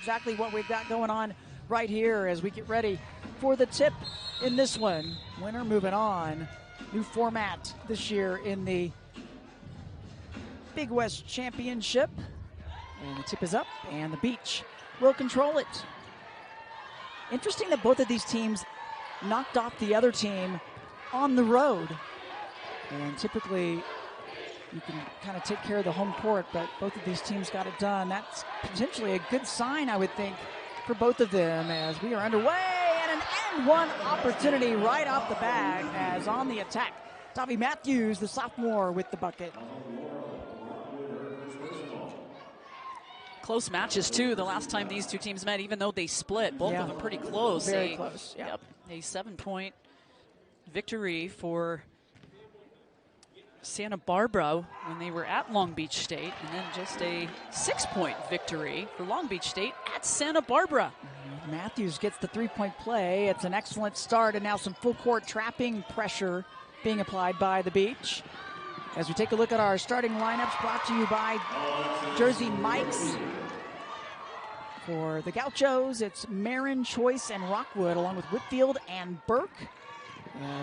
Exactly what we've got going on right here as we get ready for the tip in this one. Winner moving on. New format this year in the Big West Championship. And the tip is up, and the Beach will control it. Interesting that both of these teams knocked off the other team on the road. And typically, you can kind of take care of the home court, but both of these teams got it done. That's potentially a good sign, I would think, for both of them as we are underway, and an and one opportunity right off the bag as on the attack. Tavi Matthews, the sophomore, with the bucket. Close matches, too, the last time these two teams met, even though they split. Both of them pretty close. Very close, yeah. Yep, a 7-point victory for Santa Barbara when they were at Long Beach State, and then just a 6-point victory for Long Beach State at Santa Barbara. Matthews gets the three-point play. It's an excellent start, and now some full-court trapping pressure being applied by the Beach. As we take a look at our starting lineups, brought to you by Jersey Mike's. For the Gauchos, it's Marin, Choice, and Rockwood, along with Whitfield and Burke,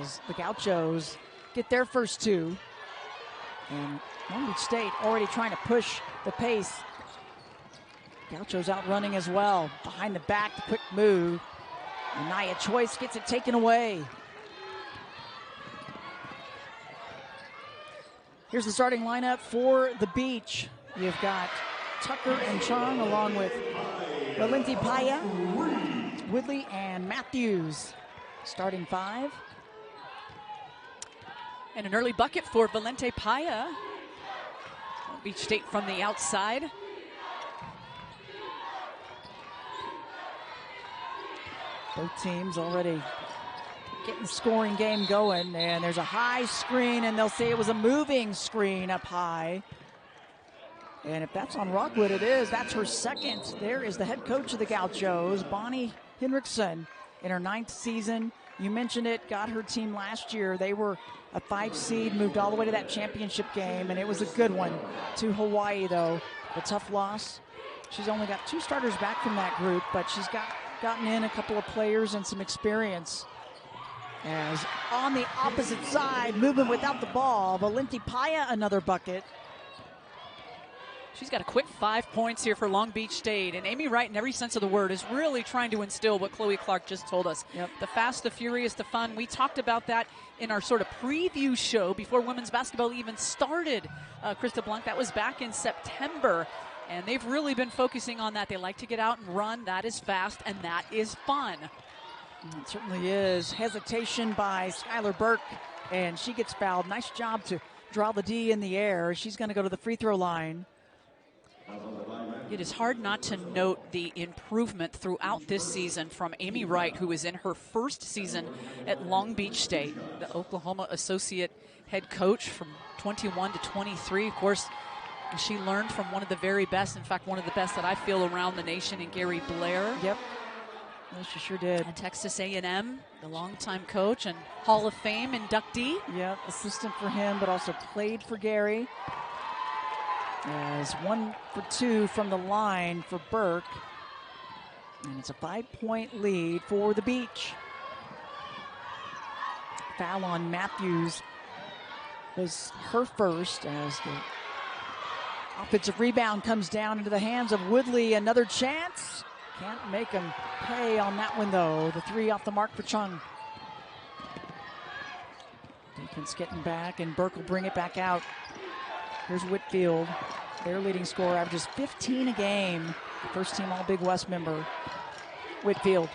as the Gauchos get their first two. And Long Beach State already trying to push the pace. Gauchos out running as well. Behind the back, the quick move. And Nia Choice gets it taken away. Here's the starting lineup for the Beach. You've got Tucker and Chung along with Valenti Paya, Woodley, and Matthews. Starting five. And an early bucket for Valente Paya. Long Beach State from the outside. Both teams already getting the scoring game going, and there's a high screen, and they'll say it was a moving screen up high. And if that's on Rockwood, it is. That's her second. There is the head coach of the Gauchos, Bonnie Henriksen, in her 9th season. You mentioned it, got her team last year. They were a 5 seed, moved all the way to that championship game, and it was a good one. To Hawaii, though, a tough loss. She's only got 2 starters back from that group, but she's gotten in a couple of players and some experience. As on the opposite side, moving without the ball, Valenti Paya, another bucket. She's got a quick 5 points here for Long Beach State. And Amy Wright, in every sense of the word, is really trying to instill what Chloe Clark just told us. Yep. The fast, the furious, the fun. We talked about that in our sort of preview show before women's basketball even started, Krista Blanc. That was back in September. And they've really been focusing on that. They like to get out and run. That is fast, and that is fun. It certainly is. Hesitation by Skylar Burke, and she gets fouled. Nice job to draw the D in the air. She's going to go to the free throw line. It is hard not to note the improvement throughout this season from Amy Wright, who is in her first season at Long Beach State, the Oklahoma associate head coach from 21 to 23. Of course, she learned from one of the very best, in fact, one of the best that I feel around the nation, in Gary Blair. Yep. Yes, she sure did. At Texas A&M, the longtime coach and Hall of Fame inductee. Yep, assistant for him, but also played for Gary. As 1 for 2 from the line for Burke. And it's a 5-point lead for the Beach. Foul on Matthews was her first, as the offensive rebound comes down into the hands of Woodley. Another chance. Can't make him pay on that one, though. The 3 off the mark for Chung. Defense getting back, and Burke will bring it back out. Here's Whitfield. Their leading scorer, averages 15 a game. First team All-Big West member. Whitfield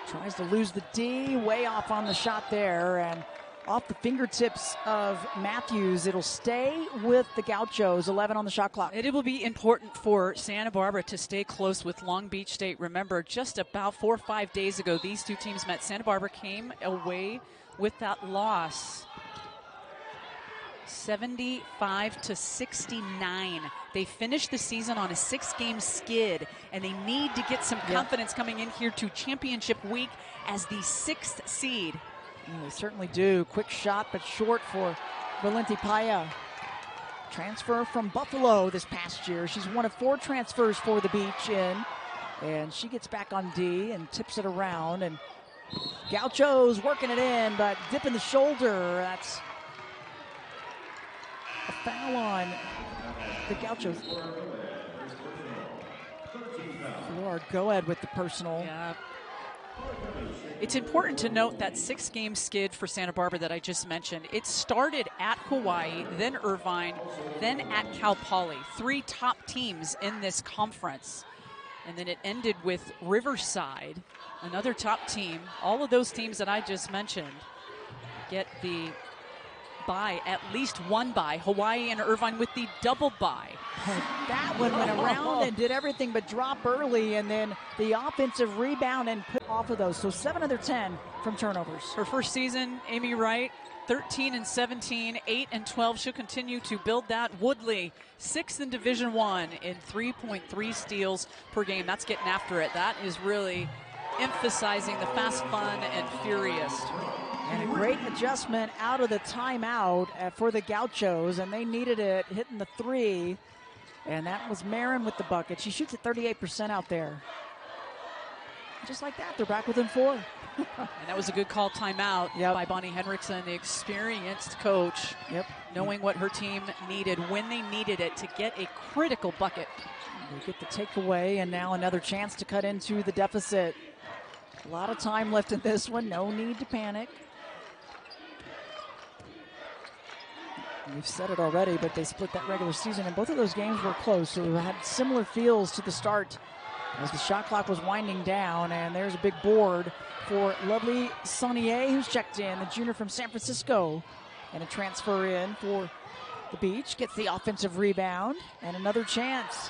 tries to lose the D. Way off on the shot there, and off the fingertips of Matthews. It'll stay with the Gauchos. 11 on the shot clock. It will be important for Santa Barbara to stay close with Long Beach State. Remember, just about 4 or 5 days ago, these two teams met. Santa Barbara came away with that loss, 75 to 69. They finished the season on a 6-game skid, and they need to get some confidence coming in here to championship week as the 6th seed. Yeah, they certainly do. Quick shot, but short for Valenti Paya. Transfer from Buffalo this past year. She's one of 4 transfers for the Beach in. And she gets back on D and tips it around. And Gaucho's working it in, but dipping the shoulder. That's a foul on the Gauchos. Lord, go ahead with the personal. Yeah. It's important to note that 6-game skid for Santa Barbara that I just mentioned. It started at Hawaii, then Irvine, then at Cal Poly. 3 top teams in this conference. And then it ended with Riverside, another top team. All of those teams that I just mentioned get the bye, at least one bye. Hawaii and Irvine with the double bye. That one went around and did everything but drop early, and then the offensive rebound and put off of those. So 7 of their 10 from turnovers. Her first season, Amy Wright, 13-17, 8-12. She'll continue to build that. Woodley, 6th in Division I in 3.3 steals per game. That's getting after it. That is really emphasizing the fast, fun, and furious. And a great adjustment out of the timeout for the Gauchos, and they needed it, hitting the 3. And that was Marin with the bucket. She shoots at 38% out there. Just like that, they're back within 4. And that was a good call timeout by Bonnie Henriksen, the experienced coach, knowing what her team needed when they needed it to get a critical bucket. They get the takeaway, and now another chance to cut into the deficit. A lot of time left in this one. No need to panic. We've said it already, but they split that regular season, and both of those games were close, so we had similar feels to the start as the shot clock was winding down. And there's a big board for lovely Saunier, who's checked in, the junior from San Francisco, and a transfer in for the Beach. Gets the offensive rebound, and another chance.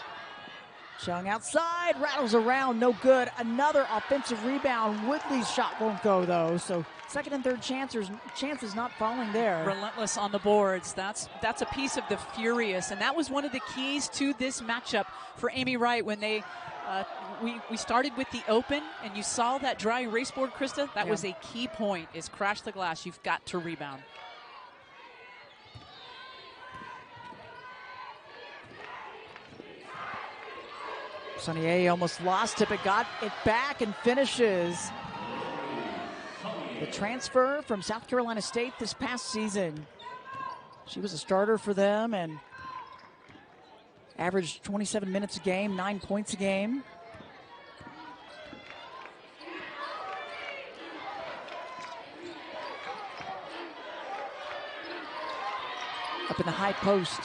Chung outside, rattles around, no good. Another offensive rebound. Woodley's shot won't go, though, so second and third chances not falling there. Relentless on the boards. That's a piece of the furious, and that was one of the keys to this matchup for Amy Wright when they we started with the open, and you saw that dry erase board, Krista. That was a key point, is crash the glass. You've got to rebound. Saunier almost lost it, but got it back and finishes. The transfer from South Carolina State this past season. She was a starter for them and averaged 27 minutes a game, 9 points a game. Up in the high post,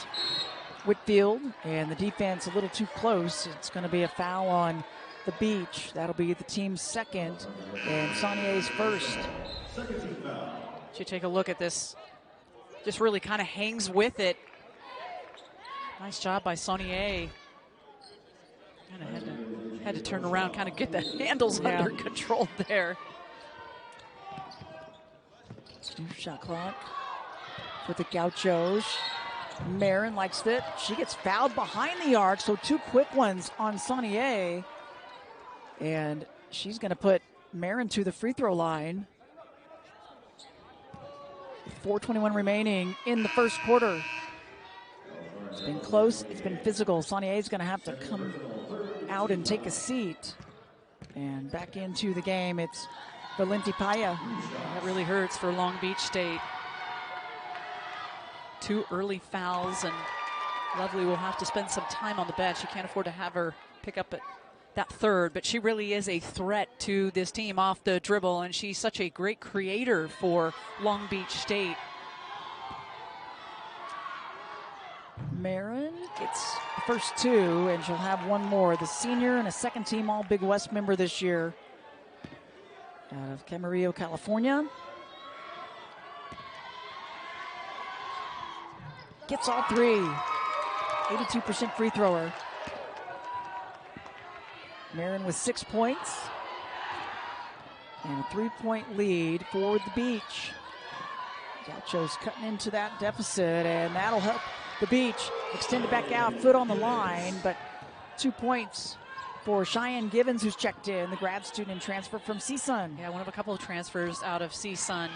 Whitfield, and the defense a little too close. It's going to be a foul on the Beach. That'll be the team's second and Saunier's first. You take a look at this. Just really kind of hangs with it. Nice job by Saunier. Kind of had to turn around, kind of get the handles under control there. New shot clock for the Gauchos. Marin likes it. She gets fouled behind the arc, so 2 quick ones on Saunier. And she's going to put Marin to the free throw line. 4:21 remaining in the first quarter. It's been close. It's been physical. Saunier is going to have to come out and take a seat. And back into the game, it's Valenti Paya. That really hurts for Long Beach State. 2 early fouls, and Lovely will have to spend some time on the bench. You can't afford to have her pick up at that third, but she really is a threat to this team off the dribble, and she's such a great creator for Long Beach State. Marin gets the first 2, and she'll have one more. The senior and a second-team All-Big West member this year out of Camarillo, California. Gets all 3. 82% free thrower. Marin with 6 points. And a 3-point lead for the Beach. Gauchos cutting into that deficit, and that'll help the Beach extend it back out, foot on the line, but 2 points for Cheyenne Givens, who's checked in, the grad student transfer from CSUN. Yeah, one of a couple of transfers out of CSUN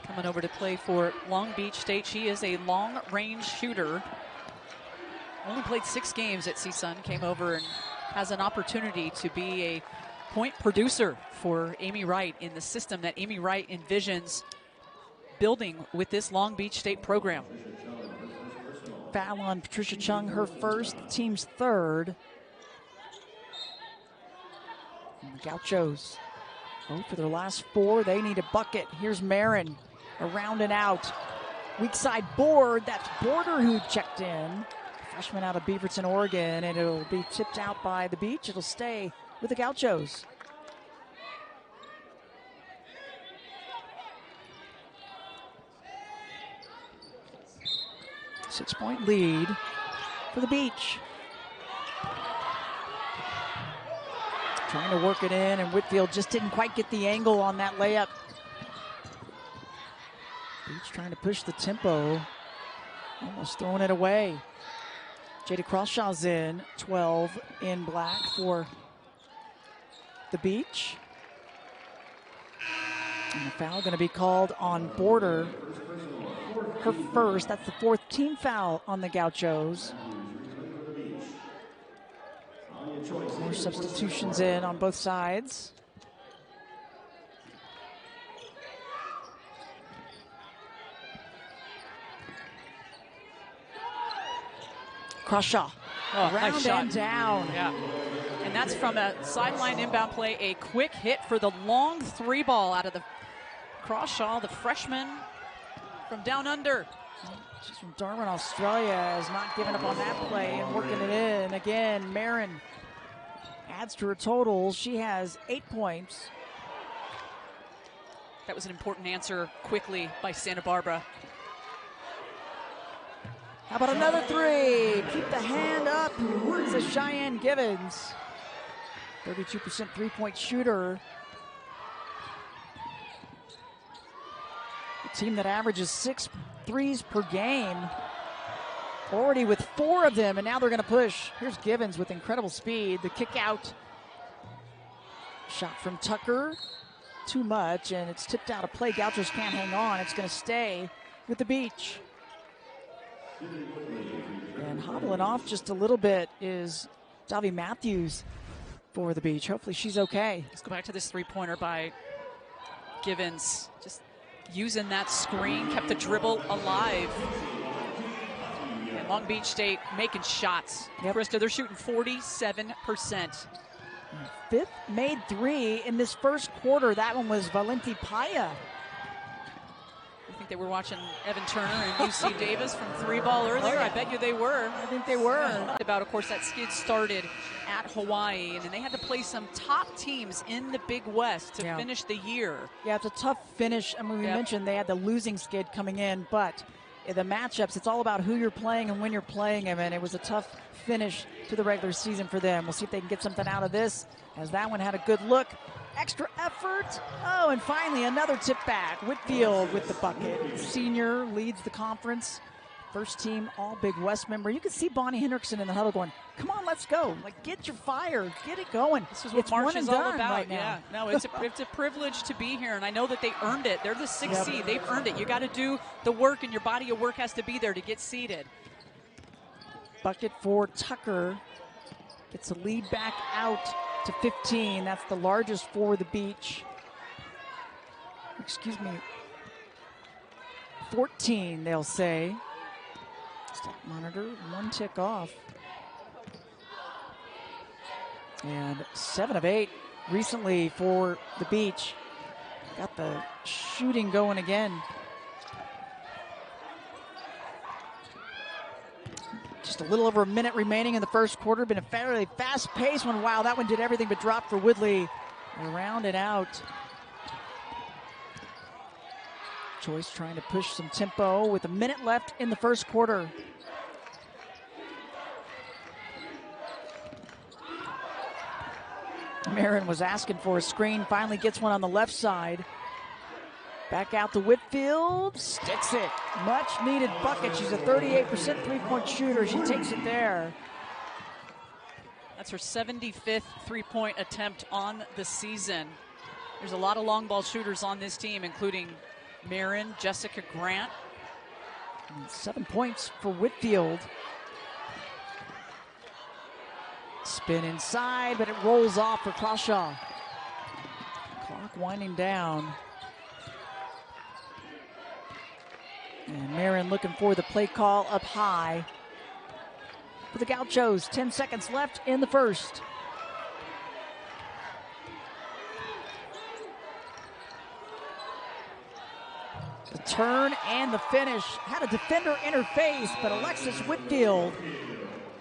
coming over to play for Long Beach State. She is a long-range shooter. Only played 6 games at CSUN, came over and has an opportunity to be a point producer for Amy Wright in the system that Amy Wright envisions building with this Long Beach State program. Foul on Patricia Chung, her first, team's third. And the Gauchos, for their last 4, they need a bucket. Here's Marin, around and out. Weak side board, that's Border who checked in. Freshman out of Beaverton, Oregon, and it'll be tipped out by the Beach. It'll stay with the Gauchos. Six-point lead for the Beach. Trying to work it in, and Whitfield just didn't quite get the angle on that layup. Beach trying to push the tempo, almost throwing it away. Jada Crawshaw's in, 12 in black for the Beach. And the foul going to be called on Border. Her first, that's the 4th team foul on the Gauchos. More substitutions in on both sides. Crawshaw, round nice shot. And down. Yeah, and that's from a sideline inbound play, a quick hit for the long 3 ball out of the Crawshaw, the freshman from down under. She's from Darwin, Australia, has not given up on that play and working it in. Again, Marin adds to her total. She has 8 points. That was an important answer quickly by Santa Barbara. How about another 3? Keep the hand up. It's a Cheyenne Givens. 32% three-point shooter. A team that averages 6 threes per game. Already with 4 of them, and now they're going to push. Here's Givens with incredible speed. The kick out. Shot from Tucker. Too much, and it's tipped out of play. Gauchos can't hang on. It's going to stay with the Beach. And hobbling off just a little bit is Davi Matthews for the Beach. Hopefully she's okay. Let's go back to this 3-pointer by Givens. Just using that screen, kept the dribble alive. And Long Beach State making shots. Yep. Krista, they're shooting 47%. 5th made 3 in this first quarter. That one was Valenti Paya. I think they were watching Evan Turner and UC Davis from 3-ball earlier. Oh, yeah. I bet you they were. I think they were. About, of course, that skid started at Hawaii, and then they had to play some top teams in the Big West to finish the year. Yeah, it's a tough finish. I mean, we mentioned they had the losing skid coming in, but the matchups, it's all about who you're playing and when you're playing them, and it was a tough finish to the regular season for them. We'll see if they can get something out of this, as that one had a good look. Extra effort. Oh, and finally another tip back. Whitfield with the bucket. Senior leads the conference. First team All Big West member. You can see Bonnie Hendrickson in the huddle going, come on, let's go. Like, get your fire. Get it going. This is what March is all about right now. Yeah, no, it's a privilege to be here, and I know that they earned it. They're the 6th seed. They've earned it. You got to do the work, and your body of work has to be there to get seeded. Bucket for Tucker. Gets a lead back out to 15. That's the largest for the Beach. Excuse me. 14, they'll say. Stop monitor, 1 tick off. And 7 of 8 recently for the Beach. Got the shooting going again. Just a little over a minute remaining in the first quarter. Been a fairly fast-paced one. Wow, that one did everything but drop for Woodley. Around and out. Joyce trying to push some tempo with a minute left in the first quarter. Marin was asking for a screen. Finally gets one on the left side. Back out to Whitfield, sticks it. Much needed bucket. She's a 38% three-point shooter. She takes it there. That's her 75th three-point attempt on the season. There's a lot of long ball shooters on this team, including Marin, Jessica Grant. And 7 points for Whitfield. Spin inside, but it rolls off for Crawshaw. Clock winding down. And Marin looking for the play call up high for the Gauchos. 10 seconds left in the first. The turn and the finish. Had a defender interface, but Alexis Whitfield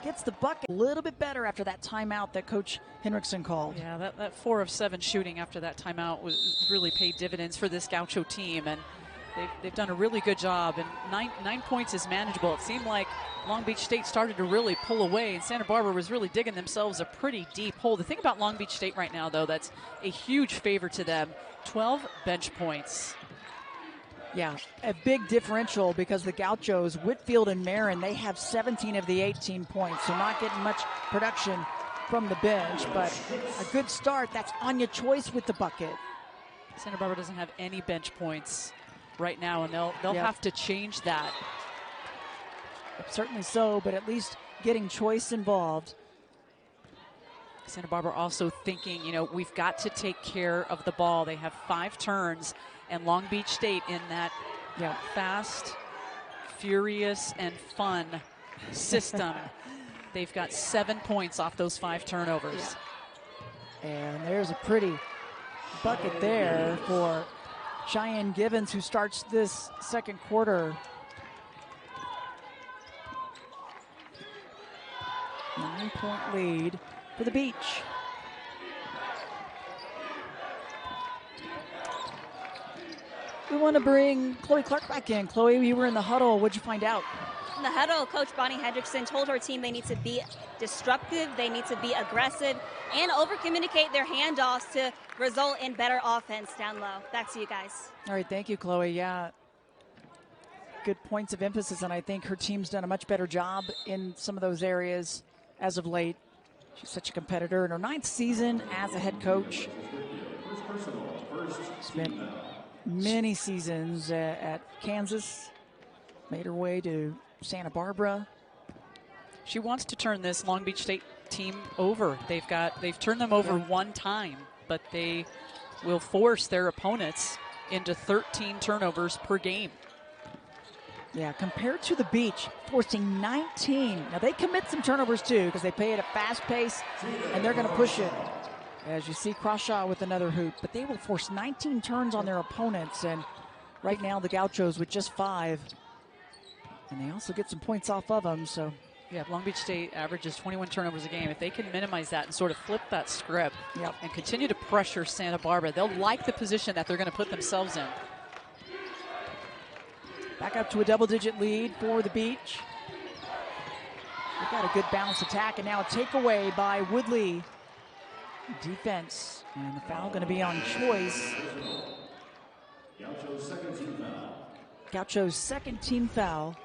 gets the bucket a little bit better after that timeout that Coach Henriksen called. Yeah, that 4 of 7 shooting after that timeout was really paid dividends for this Gaucho team, and they've done a really good job. And 9 points is manageable. It seemed like Long Beach State started to really pull away, and Santa Barbara was really digging themselves a pretty deep hole. The thing about Long Beach State right now, though, that's a huge favor to them: 12 bench points. Yeah, a big differential because the Gauchos, Whitfield and Marin, they have 17 of the 18 points, so not getting much production from the bench, but a good start. That's Anya Choice with the bucket. Santa Barbara doesn't have any bench points right now, and they'll have to change that. Certainly so, but at least getting Choice involved. Santa Barbara also thinking, we've got to take care of the ball. They have 5 turns. And Long Beach State in that fast, furious, and fun system, they've got 7 points off those 5 turnovers. Yeah. And there's a pretty bucket there for Cheyenne Givens, who starts this second quarter. 9-point lead for the Beach. We want to bring Chloe Clark back in. Chloe, you were in the huddle. What'd you find out? In the huddle, Coach Bonnie Hendrickson told her team they need to be disruptive, they need to be aggressive, and over-communicate their handoffs to result in better offense down low. Back to you guys. All right, thank you, Chloe. Yeah, good points of emphasis, and I think her team's done a much better job in some of those areas as of late. She's such a competitor in her 9th season as a head coach. Spent many seasons at Kansas, made her way to Santa Barbara. She wants to turn this Long Beach State team over. They've turned them over one time, but they will force their opponents into 13 turnovers per game. Yeah, compared to the Beach, forcing 19. Now they commit some turnovers too because they play at a fast pace and they're going to push it. As you see Crawshaw with another hoop, but they will force 19 turns on their opponents, and right now the Gauchos with just 5. And they also get some points off of them, so. Yeah, Long Beach State averages 21 turnovers a game. If they can minimize that and sort of flip that script and continue to pressure Santa Barbara, they'll like the position that they're going to put themselves in. Back up to a double-digit lead for the Beach. They've got a good balanced attack, and now a takeaway by Woodley. Defense, and the foul going to be on Choice. Gaucho's second team foul.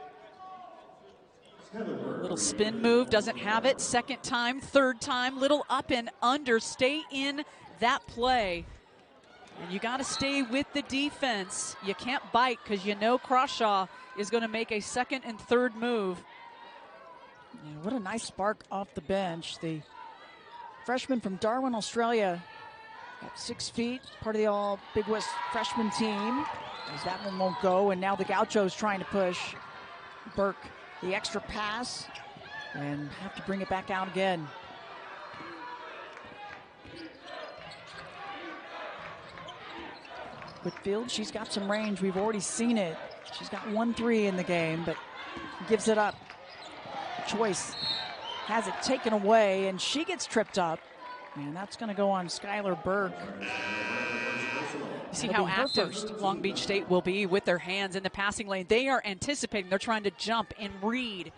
Little spin move, doesn't have it. Second time, third time, little up and under. Stay in that play. And you got to stay with the defense. You can't bite because Crawshaw is going to make a second and third move. Yeah, what a nice spark off the bench. The freshman from Darwin, Australia, at 6 feet, part of the all Big West freshman team. As that one won't go, and now the Gauchos trying to push. Burke, the extra pass, and have to bring it back out again. Whitfield, she's got some range. We've already seen it. She's got 1 3 in the game, but gives it up. Choice has it taken away, and she gets tripped up. And that's going to go on Skylar Burke. You see how active Long Beach State will be with their hands in the passing lane. They are anticipating. They're trying to jump and read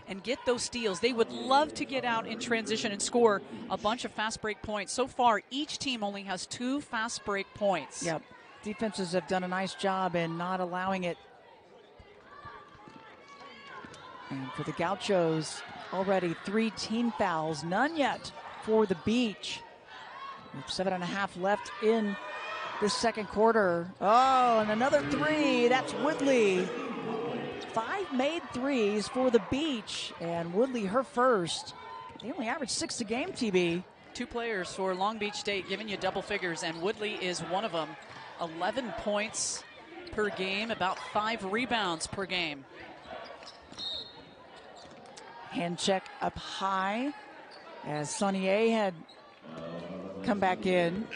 and get those steals. They would love to get out in transition and score a bunch of fast break points. So far, each team only has 2 fast break points. Yep. Defenses have done a nice job in not allowing it. And for the Gauchos, already 3 team fouls, none yet for the Beach. With 7.5 left in this second quarter. Oh, and another 3. That's Woodley. 5 made threes for the Beach, and Woodley her first. They only average 6 a game, TB. 2 players for Long Beach State giving you double figures, and Woodley is one of them. 11 points per game, about 5 rebounds per game. Hand check up high as Sonny A had come back in.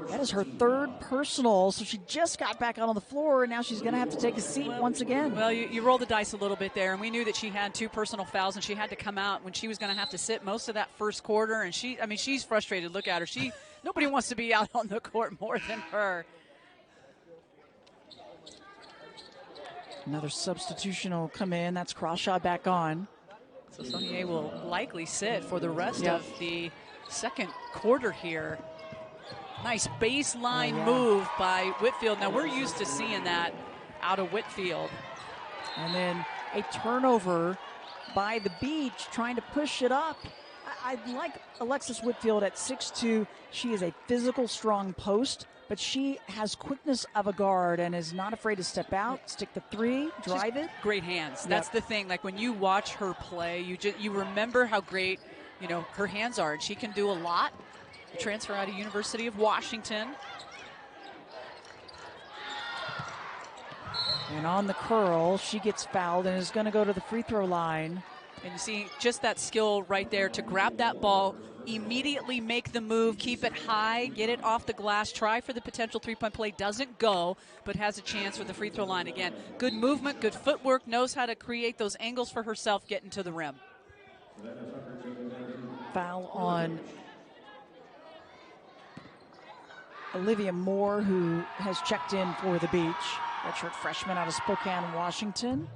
That is her 3rd personal, so she just got back out on the floor, and now she's going to have to take a seat once again. Well, you roll the dice a little bit there, and we knew that she had 2 personal fouls, and she had to come out when she was going to have to sit most of that first quarter, and she's frustrated. Look at her. Nobody wants to be out on the court more than her. Another substitution will come in. That's Crawshaw back on. So Sonia will likely sit for the rest of the second quarter here. Nice baseline move by Whitfield. Now, we're used to seeing that out of Whitfield. And then a turnover by the Beach, trying to push it up. I like Alexis Whitfield at 6'2". She is a physical, strong post, but she has quickness of a guard and is not afraid to step out, stick the 3, drive it. Great hands. That's the thing. Like, when you watch her play, you remember how great, her hands are, and she can do a lot. Transfer out of University of Washington. And on the curl, she gets fouled and is going to go to the free throw line. And you see just that skill right there to grab that ball, immediately make the move, keep it high, get it off the glass, try for the potential 3-point play. Doesn't go, but has a chance for the free throw line again. Good movement, good footwork, knows how to create those angles for herself getting to the rim. Foul on Olivia Moore, who has checked in for the Beach. Redshirt freshman out of Spokane, Washington.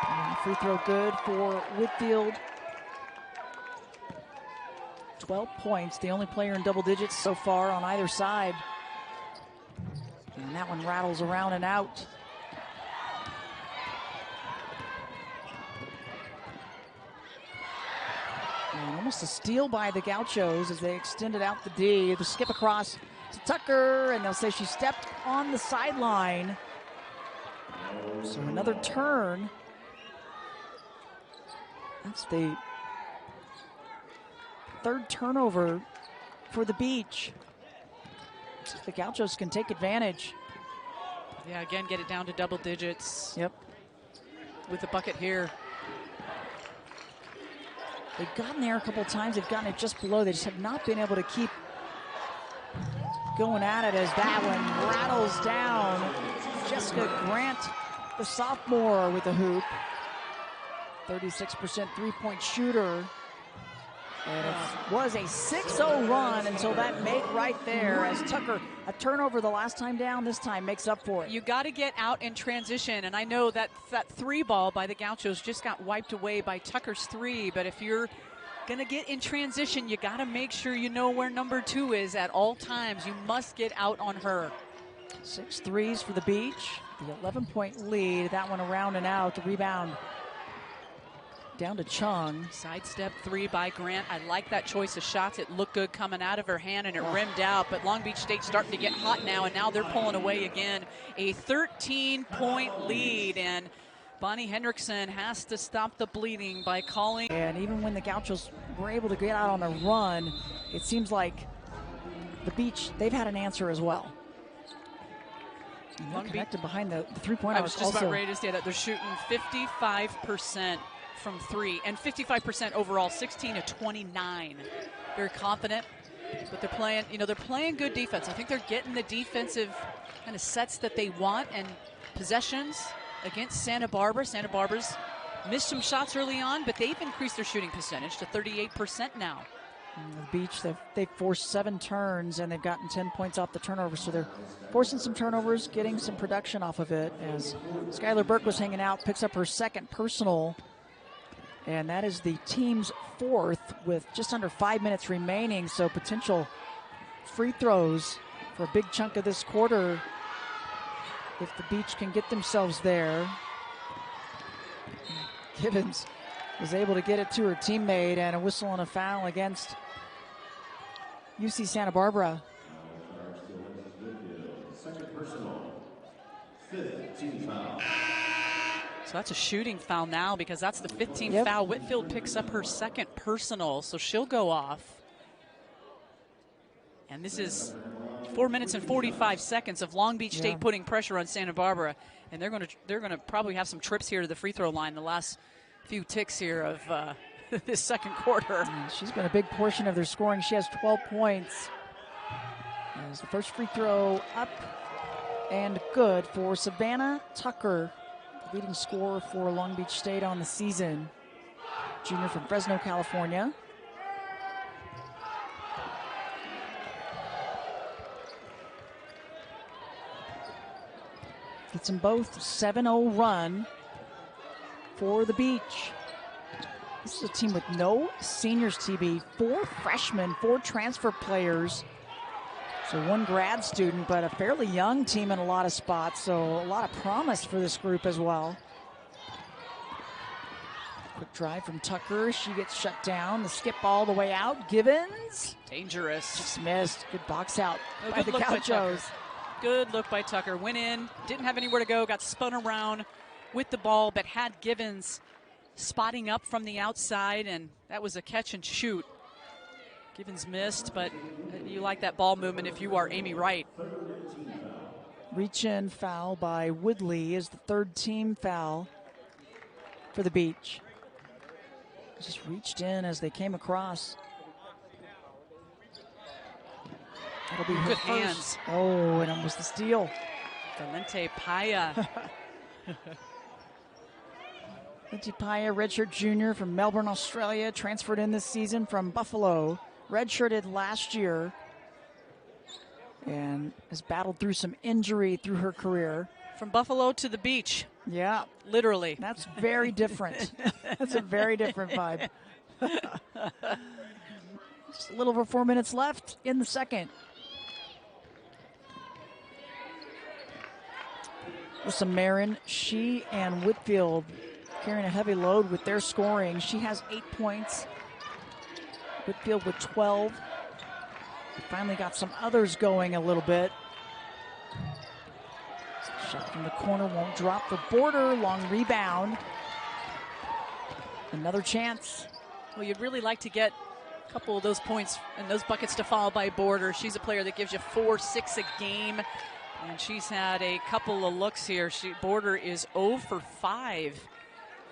And free throw good for Whitfield. 12 points, the only player in double digits so far on either side. And that one rattles around and out. And almost a steal by the Gauchos as they extended out the D. The skip across to Tucker, and they'll say she stepped on the sideline. So another turn. That's the 3rd turnover for the Beach. The Gauchos can take advantage. Yeah, again, get it down to double digits. Yep. With the bucket here. They've gotten there a couple times. They've gotten it just below. They just have not been able to keep going at it as that one rattles down. Jessica Grant, the sophomore, with a hoop. 36% 3-point shooter. And it was a 6-0 run until that make right there as Tucker, a turnover the last time down, this time makes up for it. You got to get out in transition, and I know that 3 ball by the Gauchos just got wiped away by Tucker's 3, but if you're going to get in transition, you got to make sure you know where number 2 is at all times. You must get out on her. 6 threes for the Beach. The 11-point lead. That one around and out. The rebound down to Chung. Sidestep 3 by Grant. I like that choice of shots. It looked good coming out of her hand, and it rimmed out. But Long Beach State's starting to get hot now, and now they're pulling away again. A 13-point lead, and Bonnie Hendrickson has to stop the bleeding by calling. And even when the Gauchos were able to get out on a run, it seems like the Beach, they've had an answer as well. Long connected behind the three-point arc. I was just about ready to say that. They're shooting 55% from 3 and 55% overall, 16 to 29. Very confident, but they're playing, they're playing good defense. I think they're getting the defensive kind of sets that they want and possessions against Santa Barbara. Santa Barbara's missed some shots early on, but they've increased their shooting percentage to 38% now. The Beach, they've forced 7 turns, and they've gotten 10 points off the turnover, so they're forcing some turnovers, getting some production off of it, as Skylar Burke was hanging out, picks up her 2nd personal, and that is the team's 4th with just under 5 minutes remaining, so potential free throws for a big chunk of this quarter if the Beach can get themselves there. Givens was able to get it to her teammate, and a whistle and a foul against UC Santa Barbara. 2nd personal, 5th team foul. So that's a shooting foul now because that's the 15th foul. Whitfield picks up her second personal, so she'll go off. And this is 4 minutes and 45 seconds of Long Beach State putting pressure on Santa Barbara, and they're going to probably have some trips here to the free throw line the last few ticks here of this second quarter. She's been a big portion of their scoring. She has 12 points. As the first free throw up and good for Savannah Tucker, leading scorer for Long Beach State on the season. Junior from Fresno, California. Gets them both 7-0 run for the Beach. This is a team with no seniors, TB, 4 freshmen, 4 transfer players. So 1 grad student, but a fairly young team in a lot of spots. So a lot of promise for this group as well. Quick drive from Tucker. She gets shut down. The skip all the way out. Givens. Dangerous. Just missed. Good box out by the Gauchos. Good look by Tucker. Went in, didn't have anywhere to go, got spun around with the ball, but had Givens spotting up from the outside, and that was a catch and shoot. Givens missed, but you like that ball movement if you are Amy Wright. Reach-in foul by Woodley is the 3rd team foul for the Beach. Just reached in as they came across. That'll be her good first. Hands. Oh, and almost the steal. Valente Paya. Valente Paya, redshirt junior from Melbourne, Australia, transferred in this season from Buffalo. Redshirted last year and has battled through some injury through her career. From Buffalo to the Beach. Yeah. Literally. That's very different. That's a very different vibe. Just a little over 4 minutes left in the second. With some Marin, she and Whitfield carrying a heavy load with their scoring. She has 8 points. Whitfield with 12. Finally got some others going a little bit. Shot from the corner won't drop for Border. Long rebound. Another chance. Well, you'd really like to get a couple of those points and those buckets to fall by Border. She's a player that gives you 4-6 a game, and she's had a couple of looks here. Border is 0 for 5.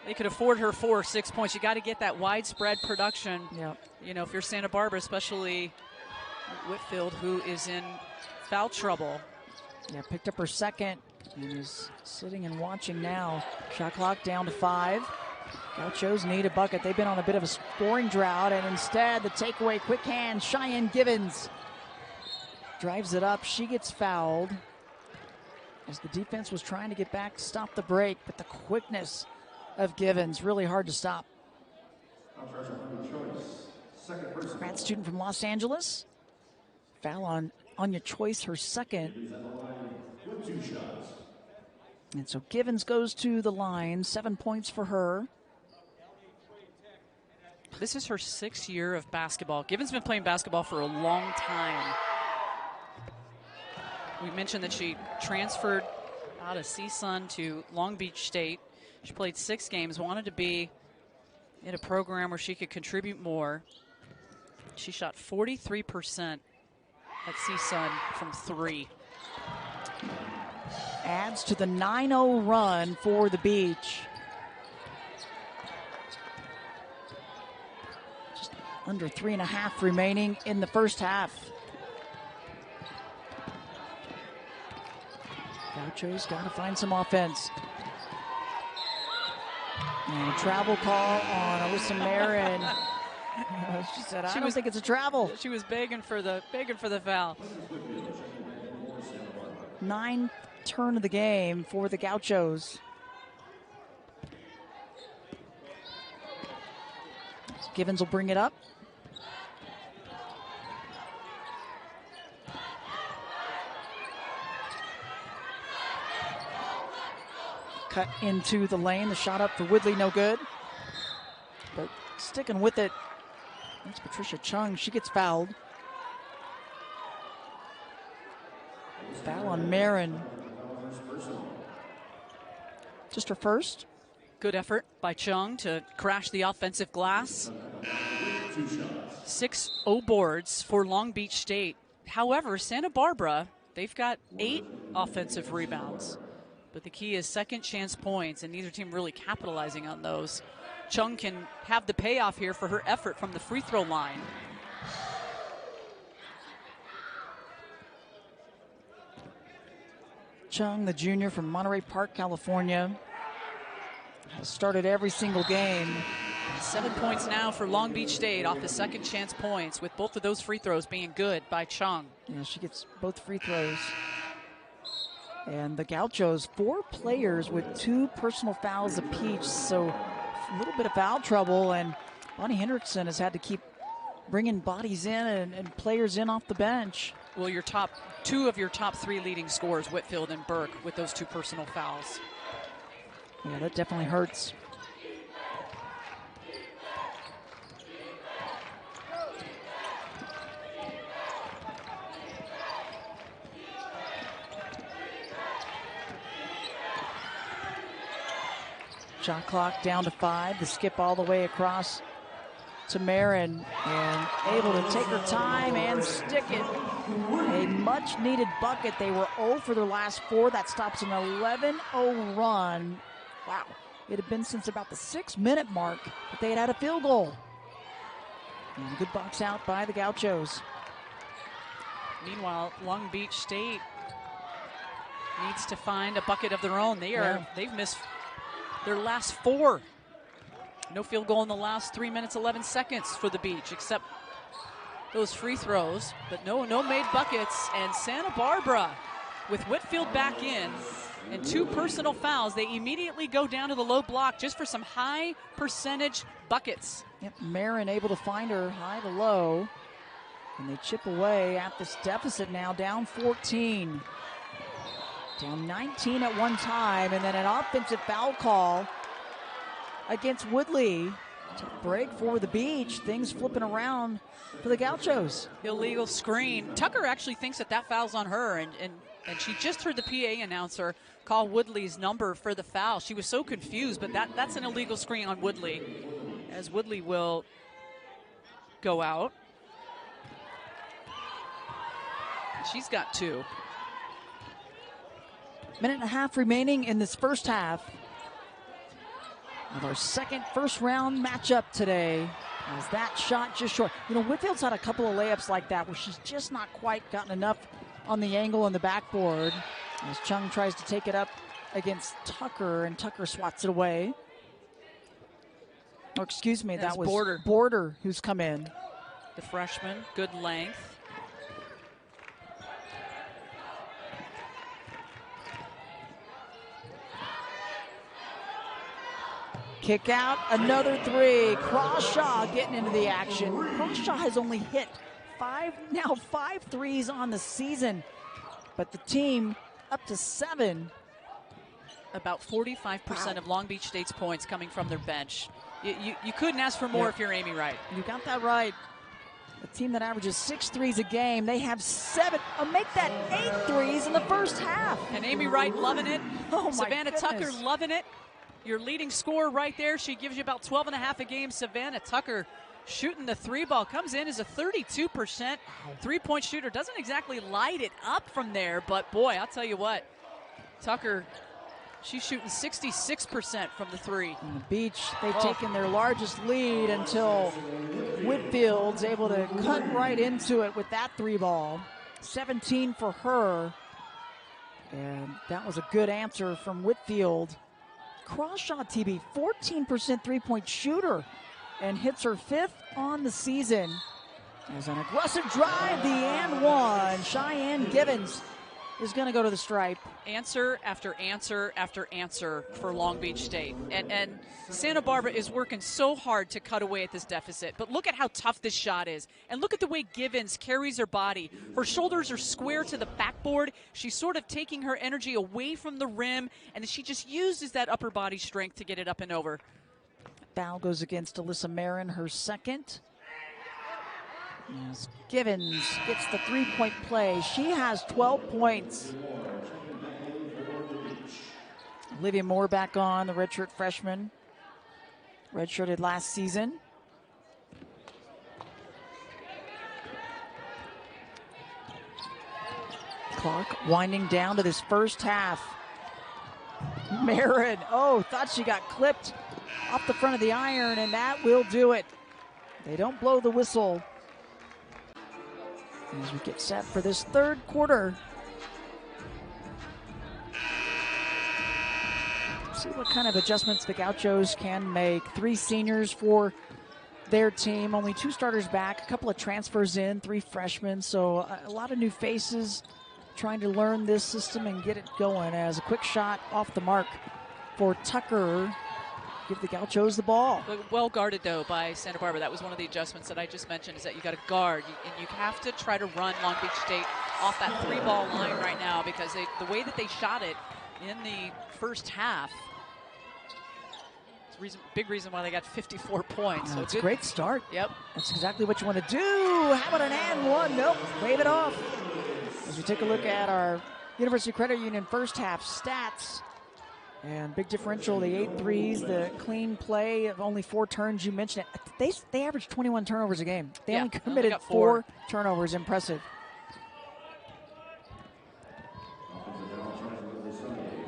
They could afford her 4 or 6 points. You got to get that widespread production. Yep. You know, if you're Santa Barbara, especially Whitfield, who is in foul trouble. Yeah, picked up her second and is sitting and watching now. Shot clock down to 5. Gauchos need a bucket. They've been on a bit of a scoring drought, and instead the takeaway, quick hand, Cheyenne Givens drives it up. She gets fouled as the defense was trying to get back to stop the break, but the quickness of Givens, really hard to stop. Grad student from Los Angeles. Foul on Anya Choice, her second. And so Givens goes to the line, 7 points for her. This is her 6th year of basketball. Givens been playing basketball for a long time. We mentioned that she transferred out of CSUN to Long Beach State. She played 6 games, wanted to be in a program where she could contribute more. She shot 43% at CSUN from 3. Adds to the 9-0 run for the Beach. Just under 3.5 remaining in the first half. Gauchos got to find some offense. And travel call on Alyssa Marin. She said, I don't think it's a travel. She was begging for the foul. 9th turn of the game for the Gauchos. Givens will bring it up. Cut into the lane. The shot up for Woodley, no good. But sticking with it, that's Patricia Chung. She gets fouled. Foul on Marin. Just her first. Good effort by Chung to crash the offensive glass. 6-0 boards for Long Beach State. However, Santa Barbara, they've got 8 offensive rebounds. But the key is second chance points, and neither team really capitalizing on those. Chung can have the payoff here for her effort from the free throw line. Chung, the junior from Monterey Park, California, has started every single game. 7 points now for Long Beach State off the second chance points, with both of those free throws being good by Chung. Yeah, she gets both free throws. And the Gauchos, 4 players with 2 personal fouls apiece, so a little bit of foul trouble, and Bonnie Hendrickson has had to keep bringing bodies in and players in off the bench. Well, your two of your top 3 leading scorers, Whitfield and Burke, with those 2 personal fouls. Yeah, that definitely hurts. Shot clock down to 5. The skip all the way across to Marin, and able to take her time and stick it. A much needed bucket. They were 0 for their last 4. That stops an 11-0 run. Wow. It had been since about the 6-minute mark that they had had a field goal. And a good box out by the Gauchos. Meanwhile, Long Beach State needs to find a bucket of their own. They've missed their last 4. No field goal in the last 3 minutes, 11 seconds for the Beach, except those free throws, but no made buckets. And Santa Barbara, with Whitfield back in and 2 personal fouls, they immediately go down to the low block just for some high percentage buckets. Yep, Marin able to find her high to low, and they chip away at this deficit now, down 14. Down 19 at one time, and then an offensive foul call against Woodley to break for the Beach. Things flipping around for the Gauchos. Illegal screen. Tucker actually thinks that foul's on her, and she just heard the PA announcer call Woodley's number for the foul. She was so confused, but that's an illegal screen on Woodley, as Woodley will go out. She's got 2. Minute and a half remaining in this first half of our second first round matchup today. As that shot just short. You know, Whitfield's had a couple of layups like that where she's just not quite gotten enough on the angle on the backboard. As Chung tries to take it up against Tucker, and Tucker swats it away. Oh, excuse me, that was Border who's come in. The freshman, good length. Kick out, another 3. Crawshaw getting into the action. Crawshaw has only hit 5 threes on the season, but the team up to 7. About 45% of Long Beach State's points coming from their bench. You couldn't ask for more if you're Amy Wright. You got that right. A team that averages 6 threes a game, they have 7. Make that 8 threes in the first half. And Amy Wright loving it. Oh my Savannah goodness. Tucker loving it. Your leading scorer right there. She gives you about 12 and a half a game. Savannah Tucker shooting the 3 ball. Comes in as a 32% three-point shooter. Doesn't exactly light it up from there, but boy, I'll tell you what. Tucker, she's shooting 66% from the 3. On the Beach, they've taken their largest lead until Whitfield's able to cut right into it with that 3 ball. 17 for her. And that was a good answer from Whitfield. Crawshaw, TB, 14% three-point shooter, and hits her 5th on the season. As an aggressive drive, the and 1. Cheyenne Givens is going to go to the stripe. Answer after answer after answer for Long Beach State. And Santa Barbara is working so hard to cut away at this deficit. But look at how tough this shot is. And look at the way Givens carries her body. Her shoulders are square to the backboard. She's sort of taking her energy away from the rim, and she just uses that upper body strength to get it up and over. Foul goes against Alyssa Marin, her 2nd. As Givens gets the 3-point play. She has 12 points. Olivia Moore back on, the redshirt freshman. Redshirted last season. Clock winding down to this first half. Marin, thought she got clipped off the front of the iron, and that will do it. They don't blow the whistle as we get set for this third quarter. See what kind of adjustments the Gauchos can make. 3 seniors for their team, only 2 starters back, a couple of transfers in, 3 freshmen, so a lot of new faces trying to learn this system and get it going. As a quick shot off the mark for Tucker. Give the Gauchos the ball. Well guarded, though, by Santa Barbara. That was one of the adjustments that I just mentioned, is that you got to guard. And you have to try to run Long Beach State off that 3-ball line right now, because the way that they shot it in the first half, it's a big reason why they got 54 points. So it's a great start. Yep. That's exactly what you want to do. How about an and one? Nope. Wave it off. As we take a look at our University Credit Union first half stats. And big differential, the 8 threes, the clean play of only 4 turns. You mentioned it. They averaged 21 turnovers a game. They only committed 4 turnovers. Impressive.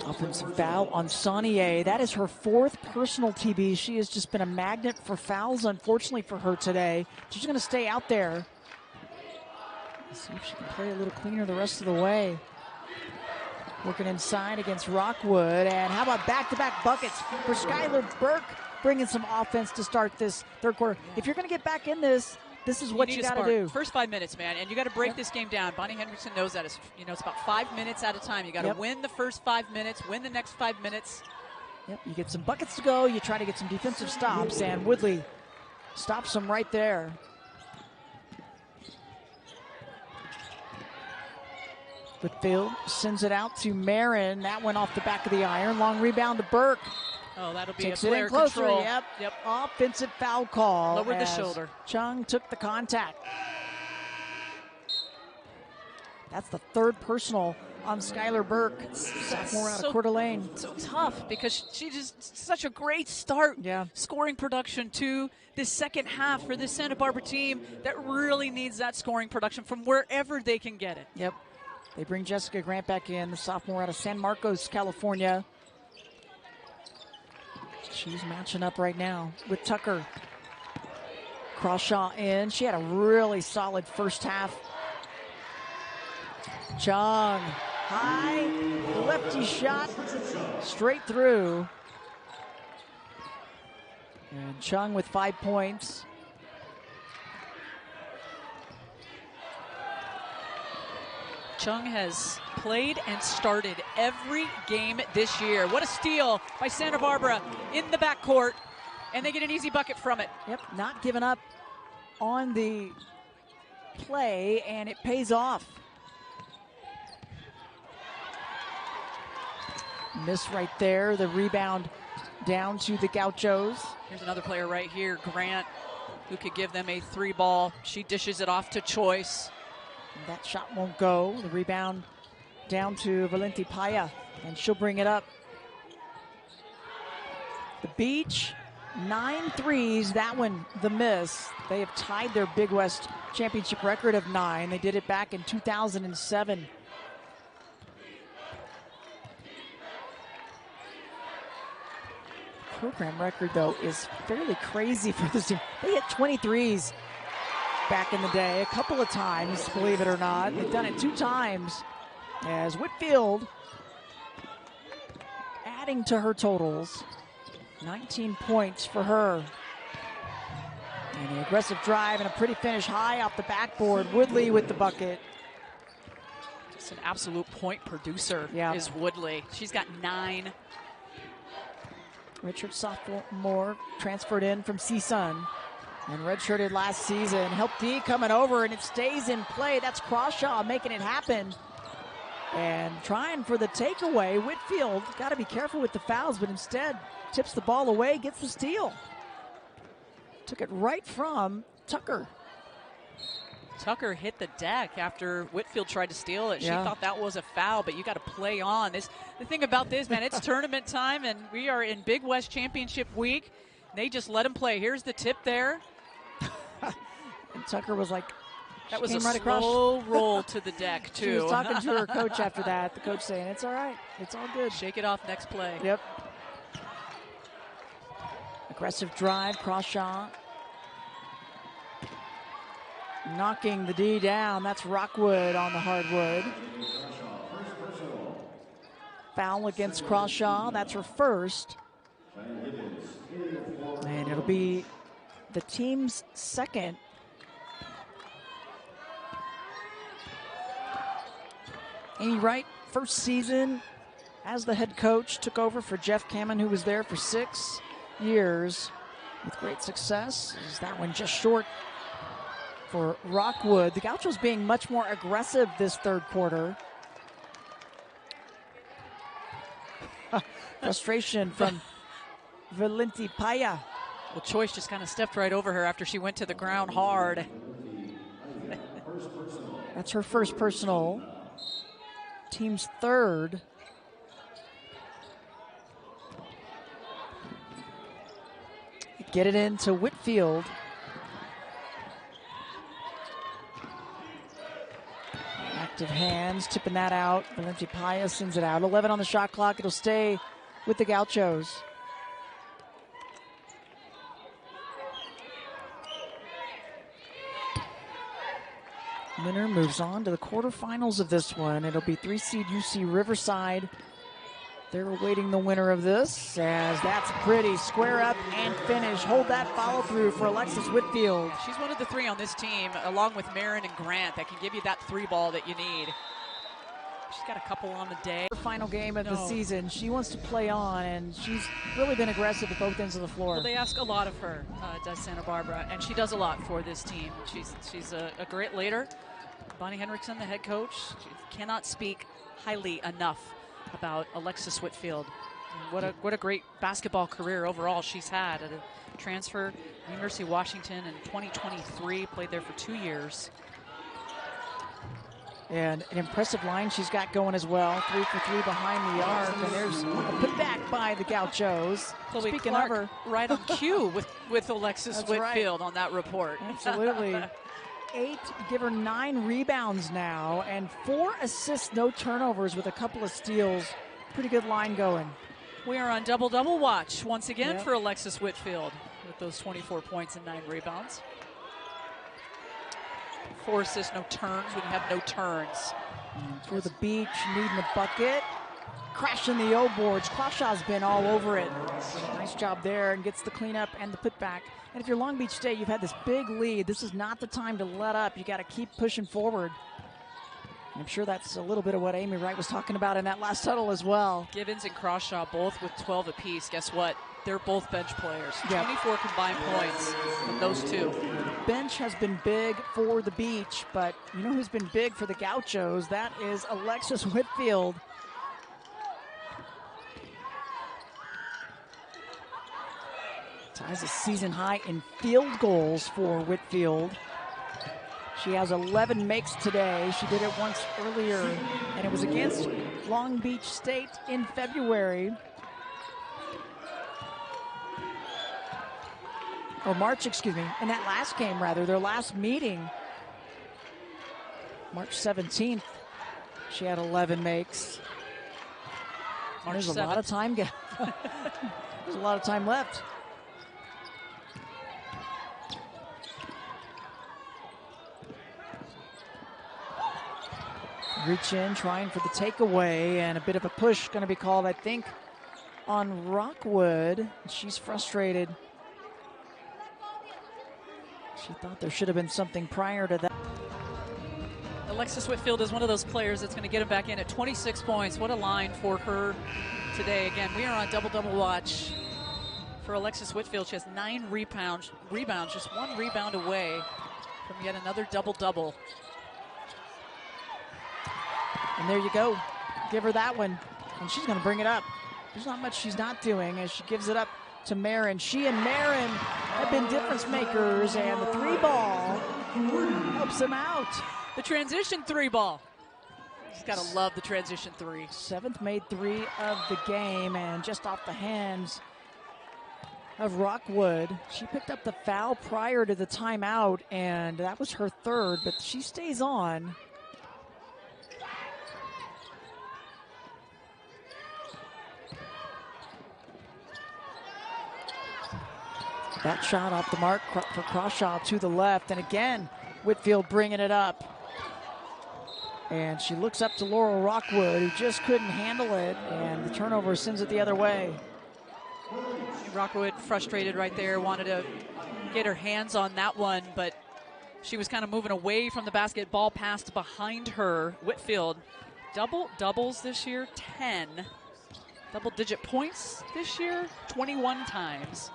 Offensive foul on Saunier. That is her 4th personal TB. She has just been a magnet for fouls, unfortunately for her today. She's going to stay out there. Let's see if she can play a little cleaner the rest of the way. Working inside against Rockwood. And how about back-to-back buckets for Skylar Burke, bringing some offense to start this third quarter. If you're going to get back in this is what you got to do. First 5 minutes, man, and you got to break this game down. Bonnie Hendrickson knows that. It's about 5 minutes at a time. You got to win the first 5 minutes, win the next 5 minutes. Yep, you get some buckets to go. You try to get some defensive stops, and Woodley stops them right there. Whitfield sends it out to Marin. That went off the back of the iron. Long rebound to Burke. Oh, that'll be Takes a player it in closer. control. Yep. Offensive foul call. Lowered the shoulder. Chung took the contact. That's the 3rd personal on Skylar Burke, sophomore out of Coeur d'Alene. So tough, because she just such a great start. Scoring production to this second half for this Santa Barbara team that really needs that scoring production from wherever they can get it. Yep. They bring Jessica Grant back in, the sophomore out of San Marcos, California. She's matching up right now with Tucker. Crawshaw in. She had a really solid first half. Chung, high, lefty shot, straight through. And Chung with 5 points. Chung has played and started every game this year. What a steal by Santa Barbara in the backcourt, and they get an easy bucket from it. Yep, not giving up on the play, and it pays off. Miss right there, the rebound down to the Gauchos. Here's another player right here, Grant, who could give them a 3-ball. She dishes it off to Choice. That shot won't go. The rebound down to Valenti Paya, and she'll bring it up. The Beach, 9 threes. That one, the miss. They have tied their Big West championship record of 9. They did it back in 2007. Program record, though, is fairly crazy for this team. They hit 23s back in the day, a couple of times, believe it or not. They've done it 2 times, as Whitfield adding to her totals. 19 points for her. And the aggressive drive and a pretty finish high off the backboard. Woodley with the bucket. Just an absolute point producer is Woodley. She's got 9. Richard sophomore transferred in from CSUN. And redshirted last season. Help D coming over, and it stays in play. That's Crawshaw making it happen. And trying for the takeaway. Whitfield got to be careful with the fouls, but instead tips the ball away, gets the steal. Took it right from Tucker. Tucker hit the deck after Whitfield tried to steal it. Yeah. She thought that was a foul, but you got to play on. The thing about this, man, it's tournament time, and we are in Big West Championship week. They just let him play. Here's the tip there. And Tucker was like, that was a right slow roll to the deck, too. She was talking to her coach after that. The coach saying, it's all right. It's all good. Shake it off next play. Yep. Aggressive drive, cross shot. Knocking the D down. That's Rockwood on the hardwood. Foul against Crawshaw. That's her first. And it'll be the team's second. Amy Wright, first season as the head coach, took over for Jeff Kamen, who was there for 6 years with great success. Is that one just short for Rockwood? The Gauchos being much more aggressive this third quarter. Frustration from Valenti Paya. Well, Choice just kind of stepped right over her after she went to the ground hard. That's her first personal. Team's third. Get it into Whitfield. Active hands, tipping that out. Valenti Paya sends it out. 11 on the shot clock. It'll stay with the Gauchos. Winner moves on to the quarterfinals of this one. It'll be 3-seed UC Riverside. They're awaiting the winner of this, as that's pretty. Square up and finish. Hold that follow through for Alexis Whitfield. She's one of the three on this team, along with Marin and Grant, that can give you that 3-ball that you need. She's got a couple on the day. Final game of the season. She wants to play on, and she's really been aggressive at both ends of the floor. Well, they ask a lot of her, does Santa Barbara, and she does a lot for this team. She's a great leader. Bonnie Henriksen, the head coach, she cannot speak highly enough about Alexis Whitfield. What a great basketball career overall she's had. At a transfer, University of Washington in 2023, played there for 2 years. And an impressive line she's got going as well. 3 for 3 behind the arc. And there's a putback by the Gauchos. Chloe Speaking Clark, of her, right on cue with Alexis That's Whitfield on that report. absolutely. 8, give her 9 rebounds now, and 4 assists, no turnovers with a couple of steals. Pretty good line going. We are on double-double watch once again for Alexis Whitfield with those 24 points and 9 rebounds. 4 assists, no turns. We have no turns. For the Beach, needing a bucket. Crashing the O-boards. Crawshaw's been all over it. Nice job there, and gets the cleanup and the putback. And if you're Long Beach State, you've had this big lead. This is not the time to let up. You got to keep pushing forward. And I'm sure that's a little bit of what Amy Wright was talking about in that last huddle as well. Gibbons and Crawshaw both with 12 apiece. Guess what? They're both bench players. Yep. 24 combined points from those two. Bench has been big for the Beach, but you know who's been big for the Gauchos? That is Alexis Whitfield. Ties a season high in field goals for Whitfield. She has 11 makes today. She did it once earlier, and it was against Long Beach State in February. Or March, excuse me, in that last game, rather, their last meeting. March 17th, she had 11 makes. March There's 7th. a lot of time. There's a lot of time left. Reach in, trying for the takeaway, and a bit of a push going to be called, I think, on Rockwood. She's frustrated. She thought there should have been something prior to that. Alexis Whitfield is one of those players that's going to get him back in at 26 points. What a line for her today. Again, we are on double-double watch for Alexis Whitfield. She has 9 rebounds, just 1 rebound away from yet another double-double. And there you go. Give her that one, and she's going to bring it up. There's not much she's not doing as she gives it up to Marin. She and Marin have been difference makers, and the 3-ball helps him out. The transition three ball. Just got to love the transition three. 7th made 3 of the game, and just off the hands of Rockwood. She picked up the foul prior to the timeout, and that was her 3rd, but she stays on. That shot off the mark for Crawshaw to the left, and again, Whitfield bringing it up. And she looks up to Laurel Rockwood, who just couldn't handle it, and the turnover sends it the other way. Rockwood frustrated right there, wanted to get her hands on that one, but she was kind of moving away from the basket. Ball passed behind her. Whitfield, doubles this year, 10. Double-digit points this year, 21 times.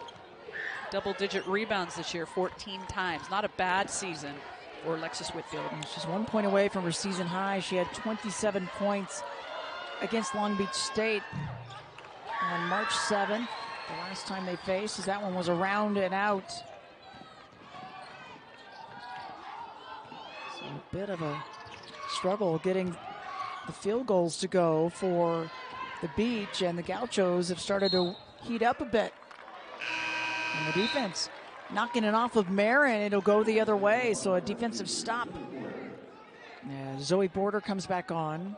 Double-digit rebounds this year, 14 times. Not a bad season for Alexis Whitfield. And she's 1 point away from her season high. She had 27 points against Long Beach State on March 7th. The last time they faced, as that one was a round and out. So a bit of a struggle getting the field goals to go for the Beach, and the Gauchos have started to heat up a bit. And the defense knocking it off of Marin, it'll go the other way, so a defensive stop. Yeah, Zoe Border comes back on.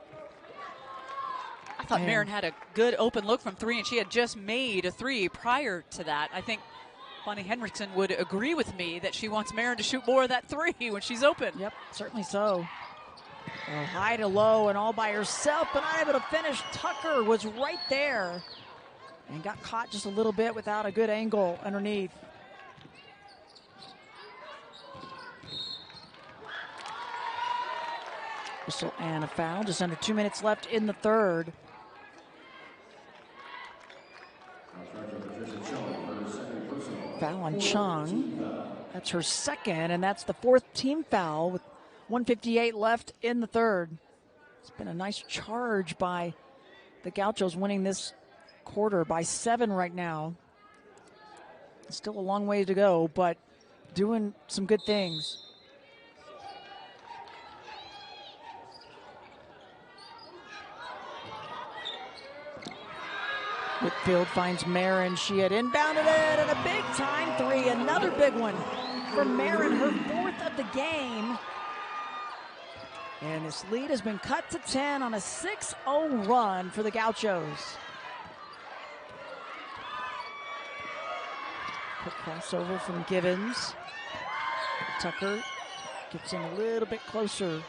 I thought Marin had a good open look from 3, and she had just made a 3 prior to that. I think Bonnie Henriksen would agree with me that she wants Marin to shoot more of that 3 when she's open. Yep, certainly so. High to low and all by herself, but not able to finish. Tucker was right there and got caught just a little bit without a good angle underneath. Whistle and a foul. Just under 2 minutes left in the 3rd. Foul on Chung. That's her 2nd, and that's the 4th team foul with 1:58 left in the 3rd. It's been a nice charge by the Gauchos, winning this quarter by 7 right now. Still a long way to go, but doing some good things. Whitfield finds Marin. She had inbounded it, and a big-time 3. Another big one for Marin, her 4th of the game. And this lead has been cut to 10 on a 6-0 run for the Gauchos. Quick crossover from Givens. Tucker gets in a little bit closer.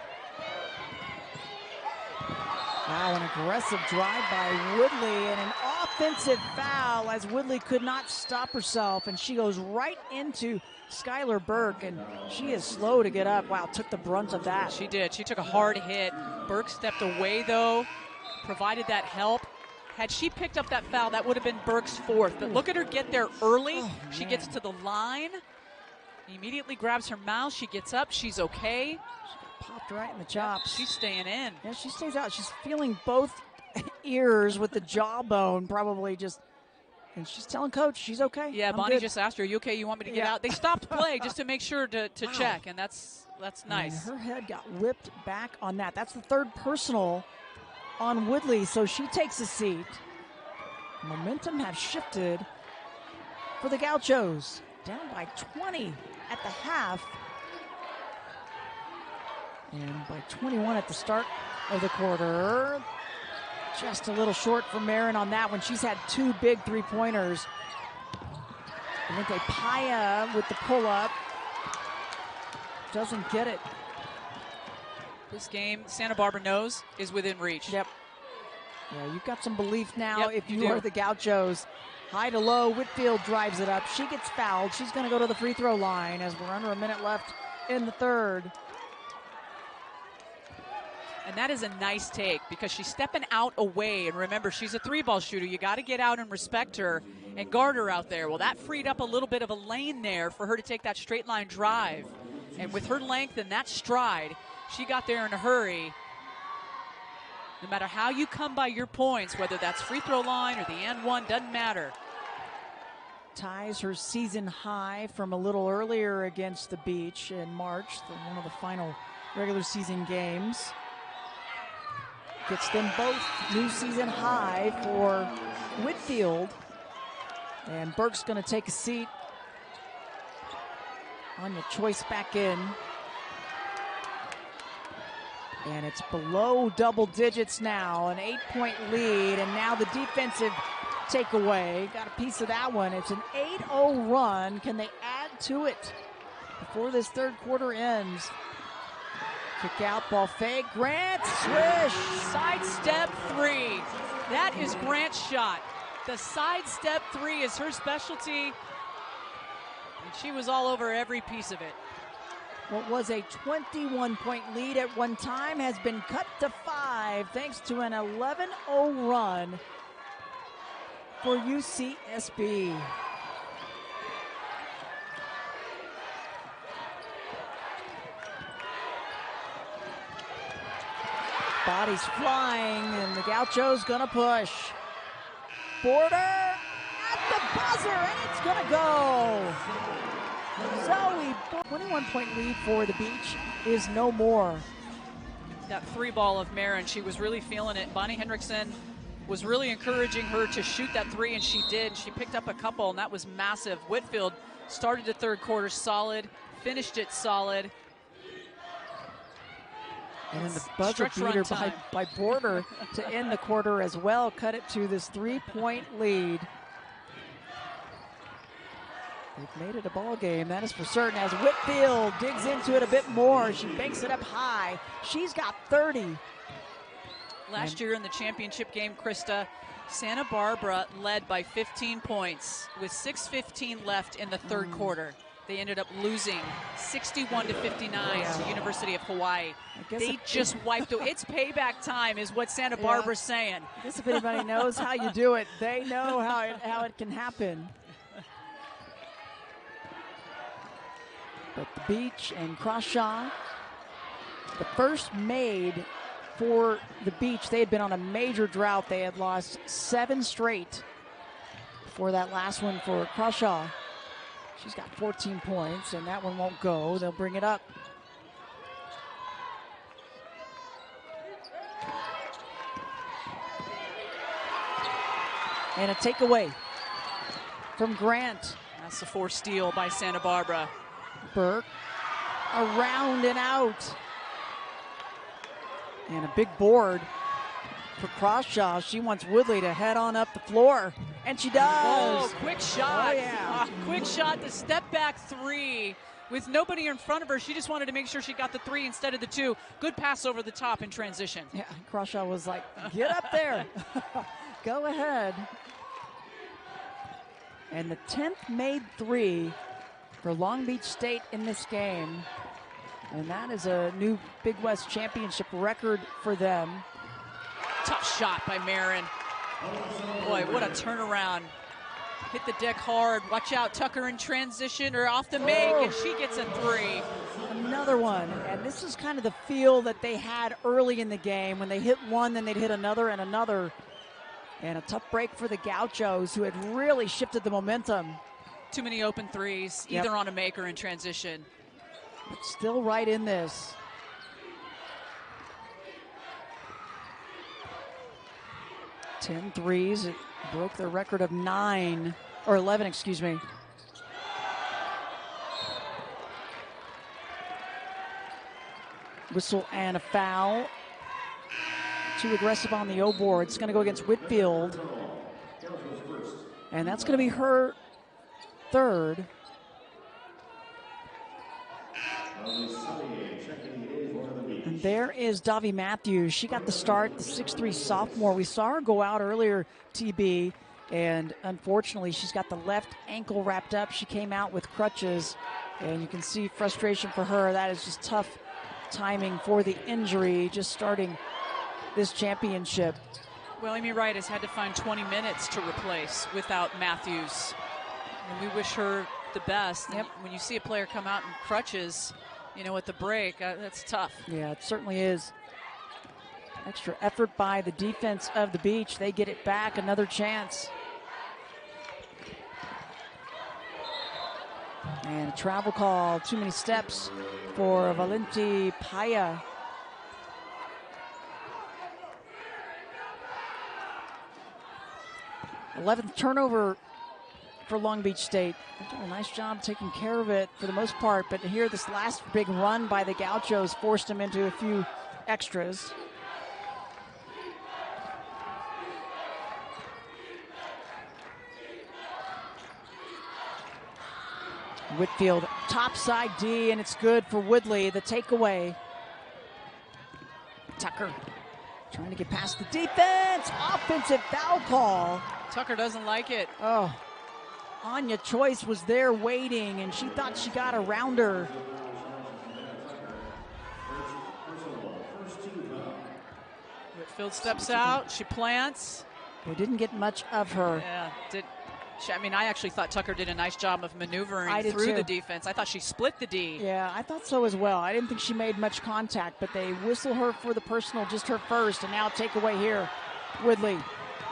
Wow, an aggressive drive by Woodley and an offensive foul as Woodley could not stop herself, and she goes right into Skylar Burke, and she is slow to get up. Wow, took the brunt of that. She did. She took a hard hit. Burke stepped away, though, provided that help. Had she picked up that foul, that would have been Burke's 4th. But look at her get there early. She gets to the line, immediately grabs her mouth. She gets up. She's okay. Popped right in the chops. She's staying in. Yeah, she stays out. She's feeling both ears with the jawbone, probably just, and she's telling coach she's okay. Yeah, Bonnie just asked her, "You okay? You want me to get out?" They stopped play just to make sure to check, and that's nice. And her head got whipped back on that. That's the 3rd personal on Woodley, so she takes a seat. Momentum has shifted for the Gauchos. Down by 20 at the half. And by 21 at the start of the quarter. Just a little short for Marin on that one. She's had 2 big 3-pointers. Valente Paya with the pull-up. Doesn't get it. This game, Santa Barbara knows, is within reach. Yep. Yeah, you've got some belief now if you do. are the Gauchos. High to low, Whitfield drives it up. She gets fouled. She's going to go to the free throw line as we're under a minute left in the 3rd. And that is a nice take because she's stepping out away. And remember, she's a 3-ball shooter. You got to get out and respect her and guard her out there. Well, that freed up a little bit of a lane there for her to take that straight line drive. And with her length and that stride, she got there in a hurry. No matter how you come by your points, whether that's free throw line or the and one, doesn't matter. ties her season high from a little earlier against the Beach in March, one of the final regular season games. Gets them both new season high for Whitfield. And Burke's going to take a seat. Anya Choice back in. And it's below double digits now, an 8-point lead, and now the defensive takeaway. Got a piece of that one. It's an 8-0 run. Can they add to it before this third quarter ends? Kick out, ball fake. Grant, swish. Sidestep three. That is Grant's shot. The sidestep three is her specialty, and she was all over every piece of it. What was a 21-point lead at one time has been cut to 5 thanks to an 11-0 run for UCSB. Bodies flying, and the Gaucho's gonna push. Border at the buzzer, and it's gonna go. Zoe, 21-point lead for the Beach is no more. That three ball of Marin, she was really feeling it. Bonnie Hendrickson was really encouraging her to shoot that three, and she did. She picked up a couple, and that was massive. Whitfield started the third quarter solid, finished it solid. And then the buzzer beater by Border to end the quarter as well, cut it to this 3-point lead. They've made it a ball game, that is for certain, as Whitfield digs into it a bit more. She banks it up high. She's got 30. Last year in the championship game, Krista, Santa Barbara led by 15 points with 6:15 left in the third quarter. They ended up losing 61-59 to the University of Hawaii. They just wiped away. It's payback time is what Santa Barbara's saying. I guess if anybody knows how you do it, they know how it can happen. But the Beach and Crawshaw, the first made for the Beach. They had been on a major drought. They had lost 7 straight before that last one for Crawshaw. She's got 14 points, and that one won't go. They'll bring it up. And a takeaway from Grant. That's the forced steal by Santa Barbara. Burke around and out. And a big board for Crawshaw. She wants Woodley to head on up the floor. And she does. Oh, quick shot. Oh, yeah. Quick shot, the step back three. With nobody in front of her, she just wanted to make sure she got the 3 instead of the 2. Good pass over the top in transition. Yeah, Crawshaw was like, get up there. Go ahead. And the 10th made 3 for Long Beach State in this game. And that is a new Big West Championship record for them. Tough shot by Marin. Boy, what a turnaround. Hit the deck hard. Watch out, Tucker in transition or off the make, and she gets a 3. Another one. And this is kind of the feel that they had early in the game. When they hit one, then they'd hit another and another. And a tough break for the Gauchos, who had really shifted the momentum. Too many open threes, either on a make or in transition. But still right in this. Ten threes. It broke their record of 9, or 11, excuse me. Whistle and a foul. Too aggressive on the O board. It's going to go against Whitfield. And that's going to be her 3rd. And there is Davi Matthews. She got the start, the 6'3" sophomore. We saw her go out earlier, TB, and unfortunately she's got the left ankle wrapped up. She came out with crutches, and you can see frustration for her. That is just tough timing for the injury, just starting this championship. Well, Amy Wright has had to find 20 minutes to replace without Matthews. And we wish her the best. Yep. When you see a player come out in crutches, you know, at the break, that's tough. Yeah, it certainly is. Extra effort by the defense of the Beach. They get it back, another chance. And a travel call, too many steps for Valenti Paya. th turnover for Long Beach State. They're doing a nice job taking care of it for the most part, but here this last big run by the Gauchos forced them into a few extras. Whitfield, topside D, and it's good for Woodley, the takeaway. Tucker trying to get past the defense. Offensive foul call. Tucker doesn't like it. Oh, Anya Choice was there waiting, and she thought she got around her. Whitfield steps out. She plants. We didn't get much of her. Yeah, I mean, I actually thought Tucker did a nice job of maneuvering through the defense. I thought she split the D. Yeah, I thought so as well. I didn't think she made much contact, but they whistle her for the personal, just her first, and now takeaway here. Woodley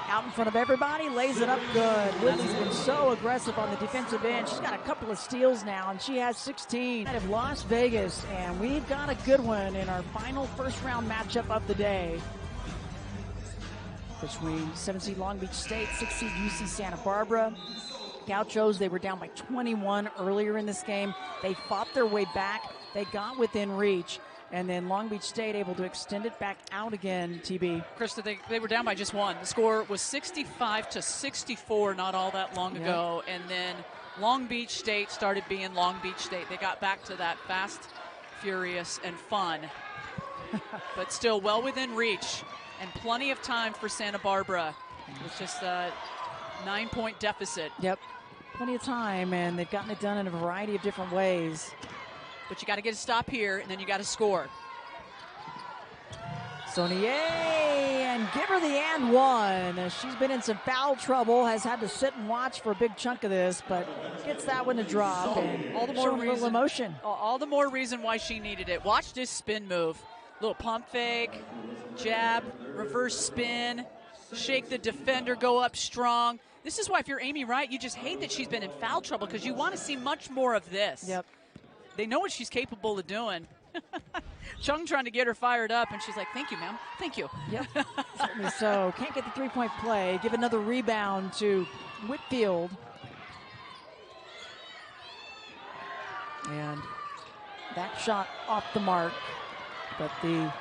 out in front of everybody, lays it up good. Woodley's been so aggressive on the defensive end. She's got a couple of steals now, and she has 16. Out of Las Vegas, and we've got a good one in our final first-round matchup of the day between 7-seed Long Beach State, 6-seed UC Santa Barbara. Gauchos, they were down by 21 earlier in this game. They fought their way back. They got within reach. And then Long Beach State able to extend it back out again, TB. Krista, they were down by just one. The score was 65-64 not all that long ago. And then Long Beach State started being Long Beach State. They got back to that fast, furious, and fun. But still well within reach. And plenty of time for Santa Barbara. It's just a 9-point deficit. Yep, plenty of time, and they've gotten it done in a variety of different ways. But you got to get a stop here, and then you got to score. Sonier, and give her the and one. She's been in some foul trouble, has had to sit and watch for a big chunk of this, but gets that one to drop, and all the more showing a little emotion. All the more reason why she needed it. Watch this spin move. Little pump fake, jab, reverse spin, shake the defender, go up strong. This is why if you're Amy Wright, you just hate that she's been in foul trouble because you want to see much more of this. Yep. They know what she's capable of doing. Chung trying to get her fired up, and she's like, thank you, ma'am. Thank you. Yep, certainly so. Can't get the three-point play. Give another rebound to Whitfield. And that shot off the mark. But the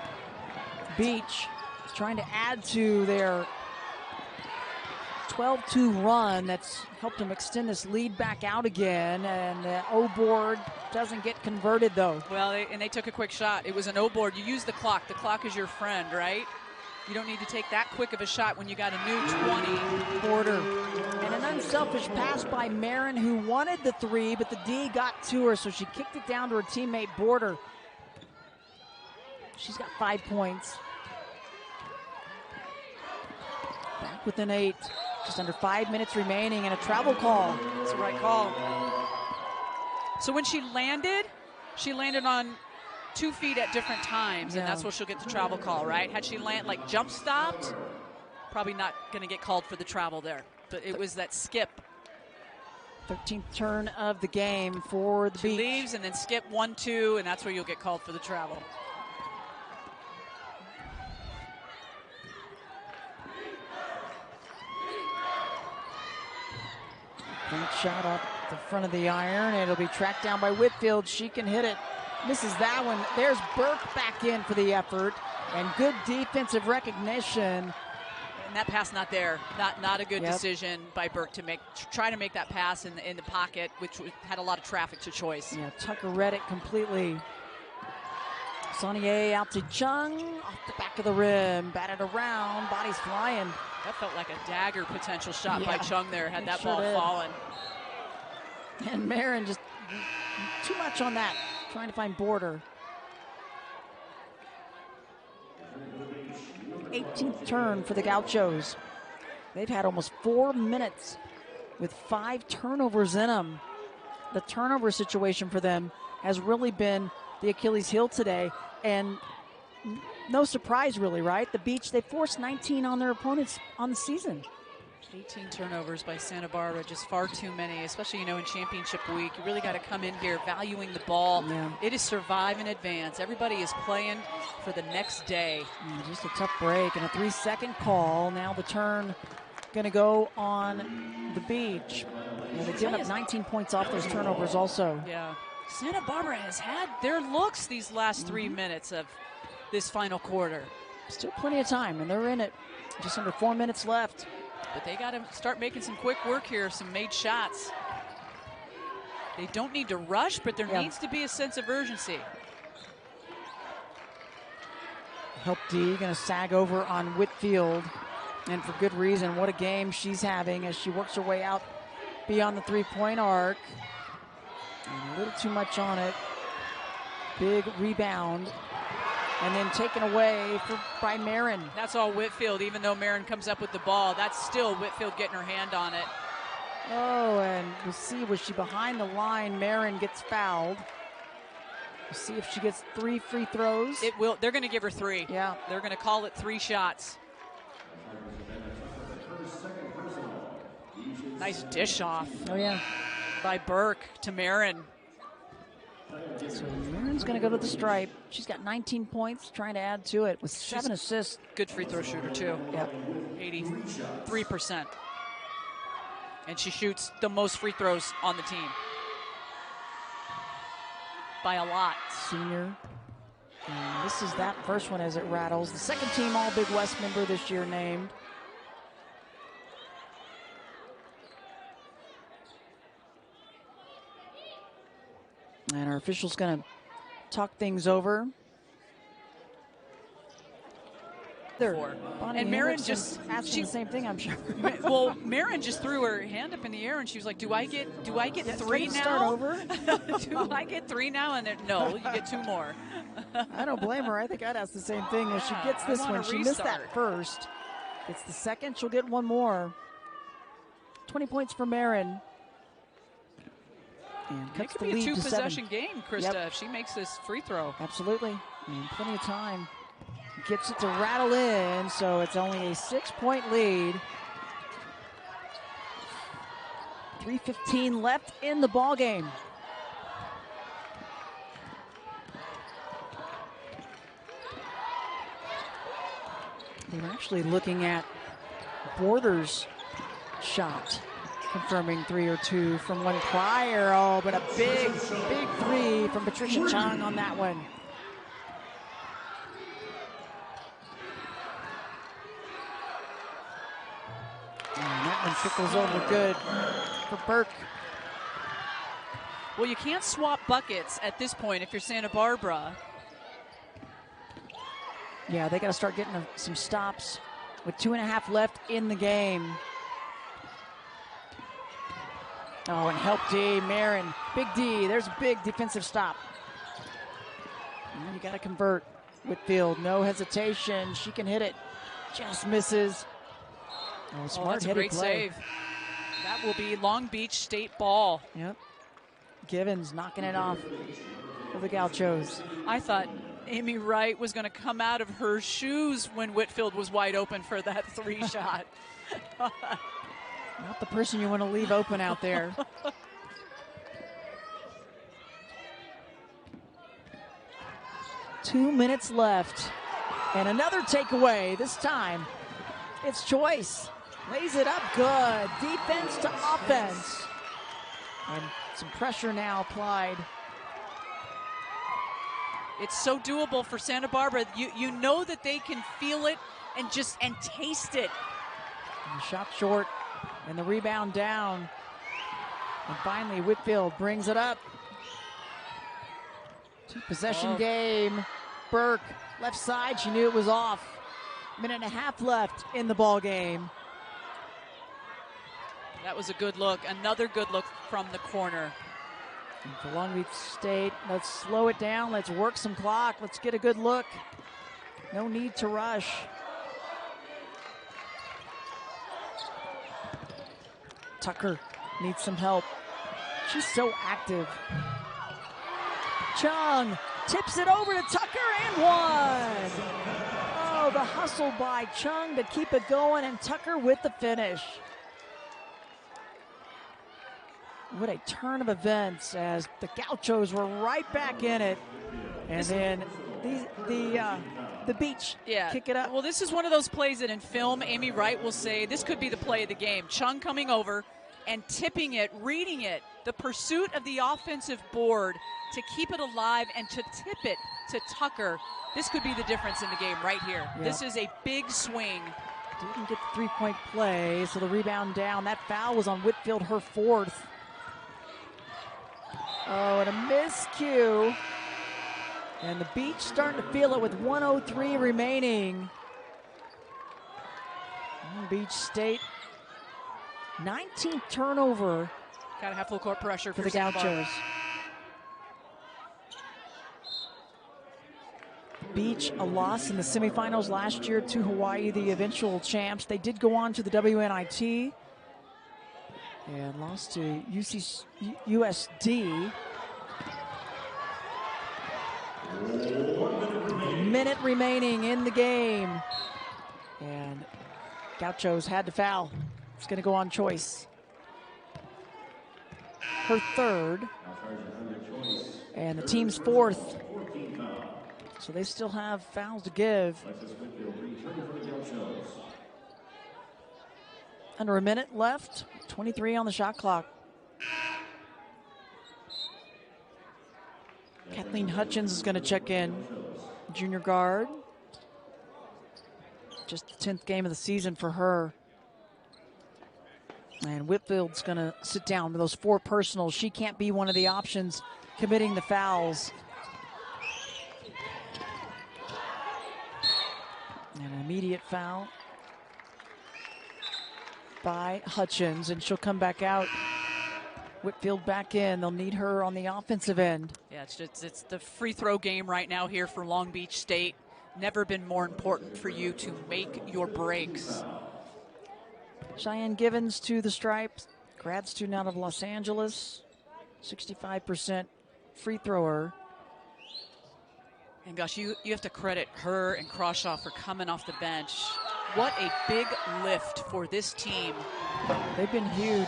Beach is trying to add to their 12-2 run that's helped them extend this lead back out again, and the O-board doesn't get converted though. Well, they took a quick shot. It was an O-board. You use the clock. The clock is your friend, right? You don't need to take that quick of a shot when you got a new 20. Border. And an unselfish pass by Marin, who wanted the three, but the D got to her, so she kicked it down to her teammate Border. She's got 5 points. Back within 8. Just under 5 minutes remaining, and a travel call. That's the right call. So when she landed on 2 feet at different times, and that's where she'll get the travel call, right? Had she jump stopped, probably not going to get called for the travel there. But it was that skip. 13th turn of the game for the Beach. She leaves and then skip 1-2, and that's where you'll get called for the travel. Great shot up the front of the iron. It'll be tracked down by Whitfield. She can hit it. Misses that one. There's Burke back in for the effort. And good defensive recognition. And that pass not there. Not a good decision by Burke to try to make that pass in the pocket, which had a lot of traffic to Choice. Yeah, Tucker read it completely. Saunier out to Chung, off the back of the rim, batted around, bodies flying. That felt like a dagger potential shot by Chung there, had that ball did. fallen. And Marin just too much on that, trying to find Border. 18th turn for the Gauchos. They've had almost 4 minutes with 5 turnovers in them. The turnover situation for them has really been the Achilles heel today, and no surprise really, right? The Beach, they forced 19 on their opponents on the season. 18 turnovers by Santa Barbara, just far too many, especially, you know, in championship week. You really got to come in here valuing the ball. Yeah. It is survive and advance. Everybody is playing for the next day. Just a tough break and a 3-second call. Now the turn going to go on the beach. Yeah, they've given up 19 points off those turnovers also. Yeah. Santa Barbara has had their looks these last 3 minutes of this final quarter. Still plenty of time, and they're in it. Just under 4 minutes left. But they got to start making some quick work here, some made shots. They don't need to rush, but there needs to be a sense of urgency. Help D going to sag over on Whitfield, and for good reason. What a game she's having as she works her way out beyond the three-point arc. And a little too much on it. Big rebound. And then taken away by Marin. That's all Whitfield, even though Marin comes up with the ball. That's still Whitfield getting her hand on it. Oh, and we'll see, was she behind the line? Marin gets fouled. We'll see if she gets 3 free throws. It will. They're going to give her 3. Yeah. They're going to call it 3 shots. Nice dish off. Oh, yeah. By Burke to Marin. So Marin's going to go to the stripe. She's got 19 points, trying to add to it with 7 assists. Good free throw shooter, too. Yep. 83%. And she shoots the most free throws on the team. By a lot. Senior. And this is that first one as it rattles. The second team All Big West member this year named. And our official's going to talk things over. And Marin just asking the same thing, I'm sure. Well, Marin just threw her hand up in the air and she was like, "Do I get 3 now? Start over? Do I get 3 now?" And no, you get 2 more. I don't blame her. I think I'd ask the same thing. If she gets this one, she missed that first. It's the second, she'll get 1 more. 20 points for Marin. And cuts the lead to 7. It could be a 2-possession game, Krista, if she makes this free throw. Absolutely. And plenty of time. Gets it to rattle in, so it's only a 6-point lead. 3:15 left in the ball game. They were actually looking at Borders' shot, confirming 3 or 2 from one prior. Oh, but a big 3 from Patricia Chung on that one. And that one trickles over good for Burke. Well, you can't swap buckets at this point if you're Santa Barbara. Yeah, they got to start getting some stops with 2.5 left in the game. Oh, and help D, Marin. Big D, there's a big defensive stop. And you got to convert. Whitfield, no hesitation. She can hit it. Just misses. Oh, smart that's a great play. save. That will be Long Beach State ball. Yep. Givens knocking it off for the Gauchos. I thought Amy Wright was going to come out of her shoes when Whitfield was wide open for that 3 shot. Not the person you want to leave open out there. Two minutes left. And another takeaway. This time, it's Choice. Lays it up good. Defense to offense. And some pressure now applied. It's so doable for Santa Barbara. You know that they can feel it and taste it. And the shot short and the rebound down. And finally Whitfield brings it up. 2-possession game. Burke, left side, she knew it was off. 1.5 left in the ball game. That was a good look. Another good look from the corner. And for Long Beach State, let's slow it down. Let's work some clock. Let's get a good look. No need to rush. Tucker needs some help. She's so active. Chung tips it over to Tucker and 1. Oh, the hustle by Chung to keep it going, and Tucker with the finish. what a turn of events as the Gauchos were right back in it. And then the Beach kick it up. Well, this is one of those plays that in film, Amy Wright will say this could be the play of the game. Chung coming over and tipping it, reading it, the pursuit of the offensive board to keep it alive and to tip it to Tucker. This could be the difference in the game right here. Yeah. This is a big swing. Didn't get the three-point play, so the rebound down. That foul was on Whitfield, her fourth. Oh, and a miscue. And the Beach starting to feel it with 1:03 remaining. Long Beach State, 19th turnover. Got to have full court pressure for the Gauchos. Beach, a loss in the semifinals last year to Hawaii, the eventual champs. They did go on to the WNIT and lost to USD. A minute remaining in the game. And Gauchos had to foul. It's going to go on Choice. Her third. And the team's fourth. So they still have fouls to give. Under a minute left, 23 on the shot clock. Kathleen Hutchins is going to check in, junior guard. Just the 10th game of the season for her. And Whitfield's going to sit down with those 4 personals. She can't be one of the options committing the fouls. And an immediate foul by Hutchins, and she'll come back out. Whitfield back in. They'll need her on the offensive end. Yeah, it's the free throw game right now here for Long Beach State. Never been more important for you to make your breaks. Cheyenne Givens to the stripes, grad student out of Los Angeles, 65% free thrower. And gosh, you have to credit her and Crawshaw for coming off the bench. What a big lift for this team. They've been huge.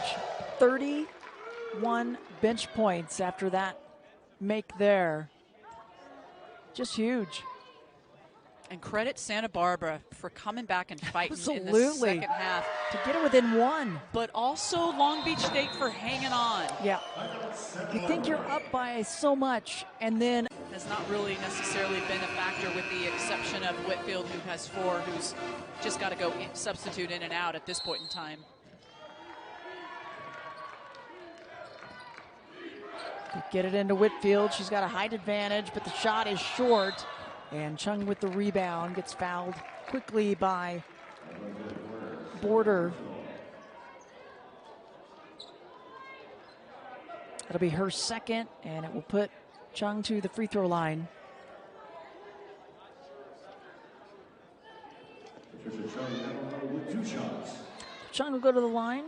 31 bench points after that make there. Just huge. And credit Santa Barbara for coming back and fighting in the second half. To get it within 1. But also Long Beach State for hanging on. Yeah. You think you're up by so much, and then has not really necessarily been a factor with the exception of Whitfield, who has 4, who's just got to go substitute in and out at this point in time. They get it into Whitfield. She's got a height advantage, but the shot is short. And Chung with the rebound gets fouled quickly by Border. That'll be her second, and it will put Chung to the free throw line. Chung will go to the line.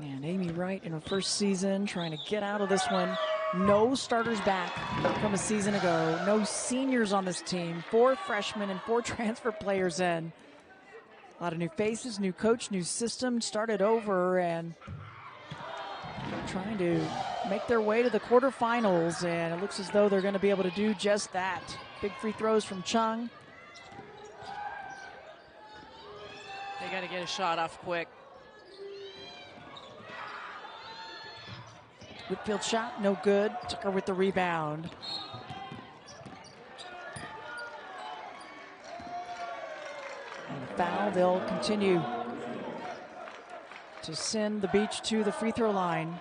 And Amy Wright in her first season trying to get out of this one. No starters back from a season ago. No seniors on this team. 4 freshmen and 4 transfer players in. A lot of new faces, new coach, new system. Started over and trying to make their way to the quarterfinals. And it looks as though they're going to be able to do just that. Big free throws from Chung. They got to get a shot off quick. Whitfield shot, no good. Tucker with the rebound. And foul, they'll continue to send the Beach to the free throw line.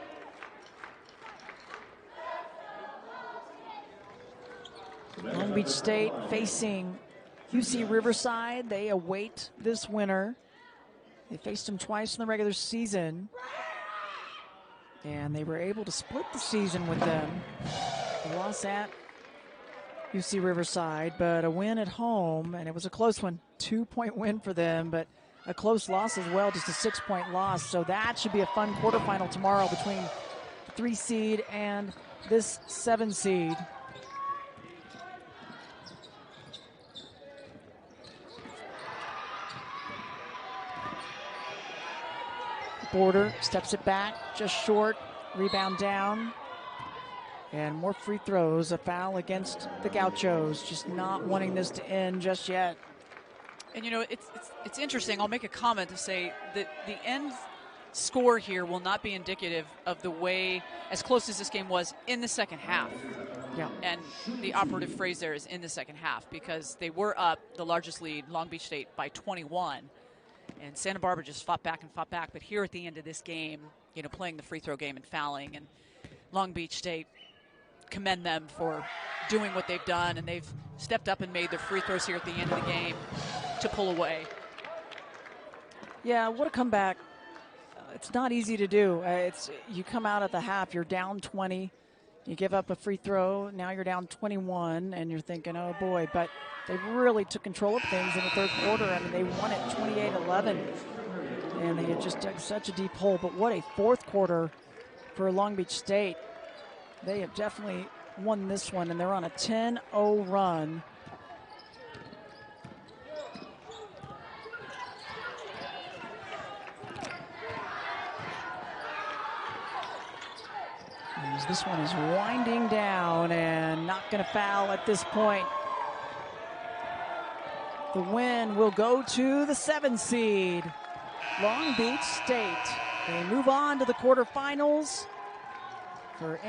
Long Beach State facing UC Riverside. They await this winner. They faced them twice in the regular season. And they were able to split the season with them. A loss at UC Riverside, but a win at home, and it was a close one. 2-point win for them, but a close loss as well, just a 6-point loss. So that should be a fun quarterfinal tomorrow between the 3 seed and this 7 seed. Border steps it back, just short, rebound down. And more free throws, a foul against the Gauchos, just not wanting this to end just yet. And you know, it's interesting. I'll make a comment to say that the end score here will not be indicative of the way, as close as this game was in the second half. Yeah. And the operative phrase there is in the second half, because they were up the largest lead, Long Beach State, by 21. And Santa Barbara just fought back and fought back. But here at the end of this game, you know, playing the free throw game and fouling, and Long Beach State, commend them for doing what they've done, and they've stepped up and made their free throws here at the end of the game to pull away. Yeah, what a comeback. It's not easy to do. You come out at the half, you're down 20, you give up a free throw, now you're down 21, and you're thinking, oh boy, but they really took control of things in the third quarter. I mean, they won it 28-11, and they just dug such a deep hole. But what a fourth quarter for Long Beach State. They have definitely won this one, and they're on a 10-0 run. As this one is winding down and not going to foul at this point. The win will go to the 7 seed, Long Beach State. They move on to the quarterfinals for